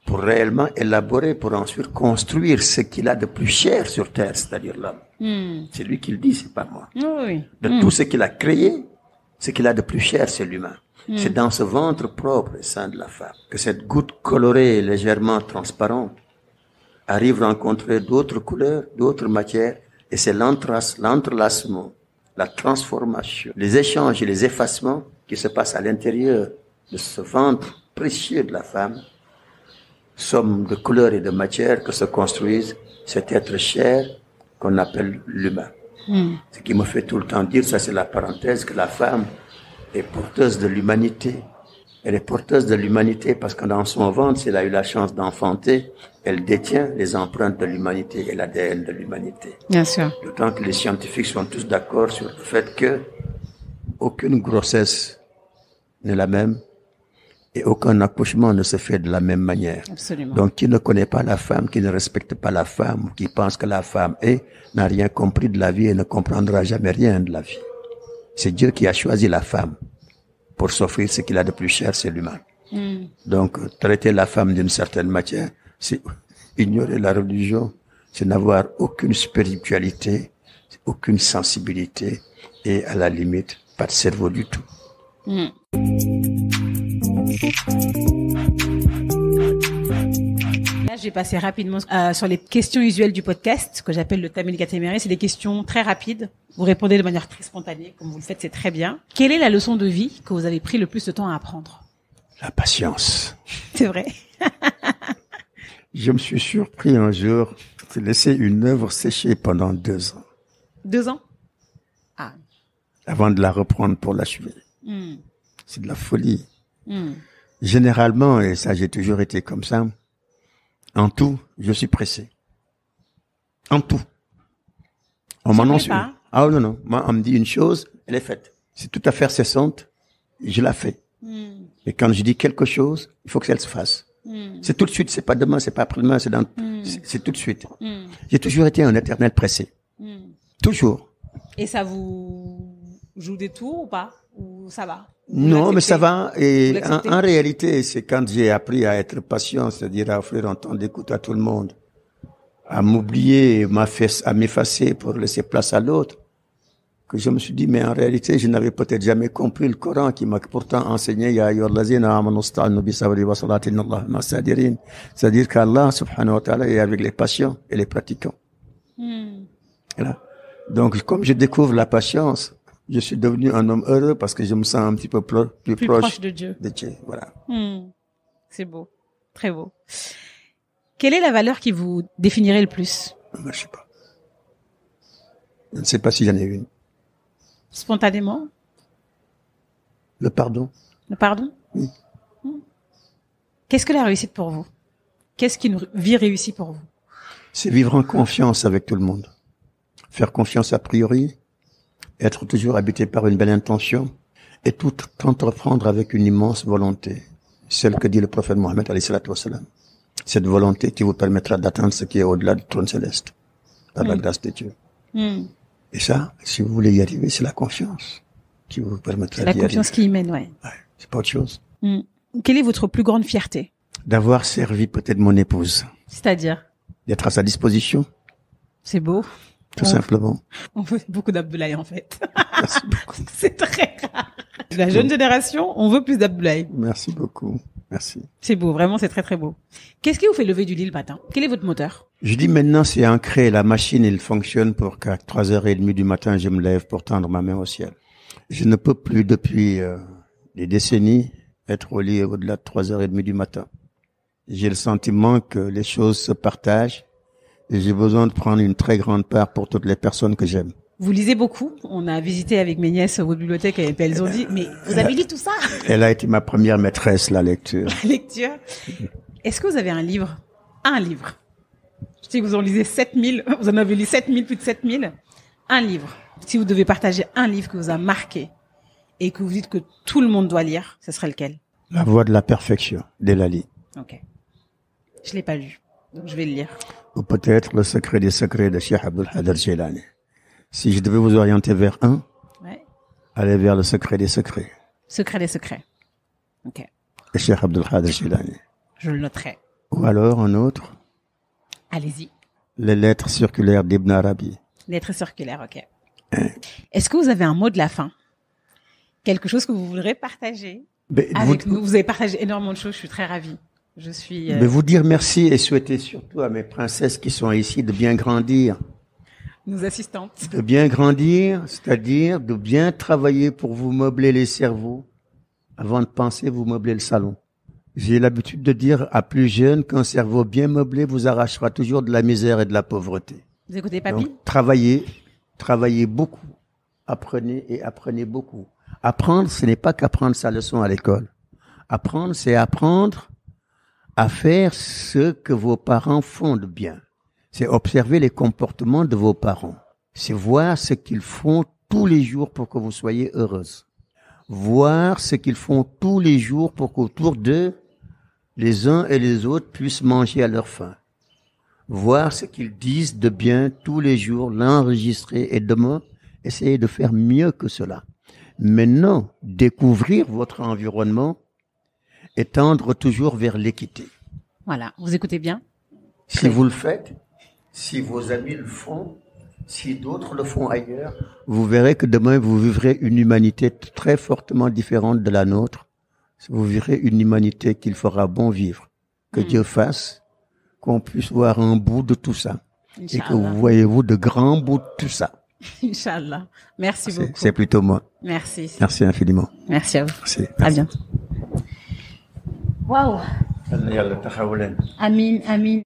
pour réellement élaborer, pour ensuite construire ce qu'il a de plus cher sur terre, c'est-à-dire l'homme. C'est lui qui le dit, c'est pas moi. De tout ce qu'il a créé, ce qu'il a de plus cher, c'est l'humain. C'est dans ce ventre propre et sain de la femme que cette goutte colorée et légèrement transparente arrive rencontrer d'autres couleurs, d'autres matières, et c'est l'entrelacement, la transformation, les échanges et les effacements qui se passent à l'intérieur de ce ventre précieux de la femme, somme de couleurs et de matières que se construisent cet être cher qu'on appelle l'humain. Ce qui me fait tout le temps dire, ça c'est la parenthèse, que la femme est porteuse de l'humanité. Elle est porteuse de l'humanité parce que dans son ventre, si elle a eu la chance d'enfanter, elle détient les empreintes de l'humanité et l'ADN de l'humanité. Bien sûr. D'autant que les scientifiques sont tous d'accord sur le fait que aucune grossesse n'est la même et aucun accouchement ne se fait de la même manière. Absolument. Donc, qui ne connaît pas la femme, qui ne respecte pas la femme, ou qui pense que la femme est, n'a rien compris de la vie et ne comprendra jamais rien de la vie. C'est Dieu qui a choisi la femme pour s'offrir ce qu'il a de plus cher, c'est l'humain. Donc, traiter la femme d'une certaine matière, c'est ignorer la religion, c'est n'avoir aucune spiritualité, aucune sensibilité et à la limite, pas de cerveau du tout. Là, je vais passer rapidement sur les questions usuelles du podcast, que j'appelle le Tamil Gatemeri. C'est des questions très rapides. Vous répondez de manière très spontanée, comme vous le faites, c'est très bien. Quelle est la leçon de vie que vous avez pris le plus de temps à apprendre? La patience. C'est vrai. Je me suis surpris un jour de laisser une œuvre sécher pendant 2 ans. 2 ans? Avant de la reprendre pour l'achever. C'est de la folie. Généralement, et ça j'ai toujours été comme ça, en tout, je suis pressé. En tout. On m'annonce une... Ah non. Moi, on me dit une chose, elle est faite. C'est tout à fait cessante, je la fais. Et quand je dis quelque chose, il faut que ça se fasse. C'est tout de suite, c'est pas demain, c'est pas après-demain, c'est tout de suite. J'ai toujours été un éternel pressé. Toujours. Et ça vous joue des tours ou pas? Ou ça va? Non, mais ça va. Et en réalité, c'est quand j'ai appris à être patient, c'est-à-dire à offrir un temps d'écoute à tout le monde, à m'oublier, à m'effacer pour laisser place à l'autre, que je me suis dit, mais en réalité, je n'avais peut-être jamais compris le Coran qui m'a pourtant enseigné, c'est-à-dire qu'Allah, subhanahu wa ta'ala, est avec les patients et les pratiquants. Voilà. Donc, comme je découvre la patience, Je suis devenu un homme heureux parce que je me sens un petit peu plus proche de Dieu. De Dieu, voilà. C'est beau, très beau. Quelle est la valeur qui vous définirait le plus? Je sais pas. Je ne sais pas si j'en ai une. Spontanément? Le pardon. Le pardon? Oui. Qu'est-ce que la réussite pour vous? Qu'est-ce qu'une vie réussie pour vous? C'est vivre en confiance avec tout le monde. Faire confiance a priori, être toujours habité par une belle intention et tout entreprendre avec une immense volonté. Celle que dit le prophète Mohammed alayhi salatu wassalam. Cette volonté qui vous permettra d'atteindre ce qui est au-delà du trône céleste, par la grâce de Dieu. Et ça, si vous voulez y arriver, c'est la confiance qui vous permettra d'y arriver. La confiance qui y mène, ouais. C'est pas autre chose. Quelle est votre plus grande fierté? D'avoir servi peut-être mon épouse. C'est-à-dire? D'être à sa disposition. C'est beau. Tout simplement. On veut beaucoup d'Abdoulaye, en fait. Merci beaucoup. C'est très rare. La jeune génération, on veut plus d'Abdoulaye. Merci beaucoup. Merci. C'est beau, vraiment, c'est très très beau. Qu'est-ce qui vous fait lever du lit le matin? Quel est votre moteur? Je dis maintenant, c'est ancré. La machine, elle fonctionne pour qu'à 3h30 du matin, je me lève pour tendre ma main au ciel. Je ne peux plus, depuis des décennies, être au lit au-delà de 3h30 du matin. J'ai le sentiment que les choses se partagent et j'ai besoin de prendre une très grande part pour toutes les personnes que j'aime. Vous lisez beaucoup. On a visité avec mes nièces votre bibliothèque et elles ont dit, mais vous avez lu tout ça? Elle a été ma première maîtresse, la lecture. La lecture. Est-ce que vous avez un livre? Un livre. Je sais que vous en lisez 7000. Vous en avez lu 7000, plus de 7000. Un livre. Si vous devez partager un livre que vous a marqué et que vous dites que tout le monde doit lire, ce serait lequel? La voie de la perfection, d'Elali. Ok. Je l'ai pas lu. Donc je vais le lire. Ou peut-être Le secret des secrets de Cheikh Abdul Qadir Jilani. Si je devais vous orienter vers un, allez vers Le secret des secrets. Secret des secrets. Ok. De Cheikh Abdul Qadir Jilani. Je le noterai. Ou alors un autre. Allez-y. Les lettres circulaires d'Ibn Arabi. Lettres circulaires, ok. Est-ce que vous avez un mot de la fin? Quelque chose que vous voudrez partager avec nous? Vous avez partagé énormément de choses, je suis très ravie. Je suis... vous dire merci et souhaiter surtout à mes princesses qui sont ici de bien grandir. Nos assistantes. De bien grandir, c'est-à-dire de bien travailler pour vous meubler les cerveaux. Avant de penser, vous meubler le salon. J'ai l'habitude de dire à plus jeunes qu'un cerveau bien meublé vous arrachera toujours de la misère et de la pauvreté. Vous écoutez papy? Donc, travaillez beaucoup. Apprenez et apprenez beaucoup. Apprendre, ce n'est pas qu'apprendre sa leçon à l'école. Apprendre, c'est apprendre à faire ce que vos parents font de bien. C'est observer les comportements de vos parents. C'est voir ce qu'ils font tous les jours pour que vous soyez heureuse. Voir ce qu'ils font tous les jours pour qu'autour d'eux, les uns et les autres puissent manger à leur faim. Voir ce qu'ils disent de bien tous les jours, l'enregistrer et demain, essayer de faire mieux que cela. Maintenant, découvrir votre environnement et tendre toujours vers l'équité. Voilà, vous écoutez bien? Si vous le faites, si vos amis le font, si d'autres le font ailleurs, vous verrez que demain vous vivrez une humanité très fortement différente de la nôtre. Vous verrez une humanité qu'il fera bon vivre. Que Dieu fasse qu'on puisse voir un bout de tout ça. Inch'Allah. Et que vous voyez-vous de grands bouts de tout ça. Inch'Allah. Merci beaucoup. C'est plutôt moi. Merci. Merci infiniment. Merci à vous. Merci. À bientôt. Waouh. Amin, amin.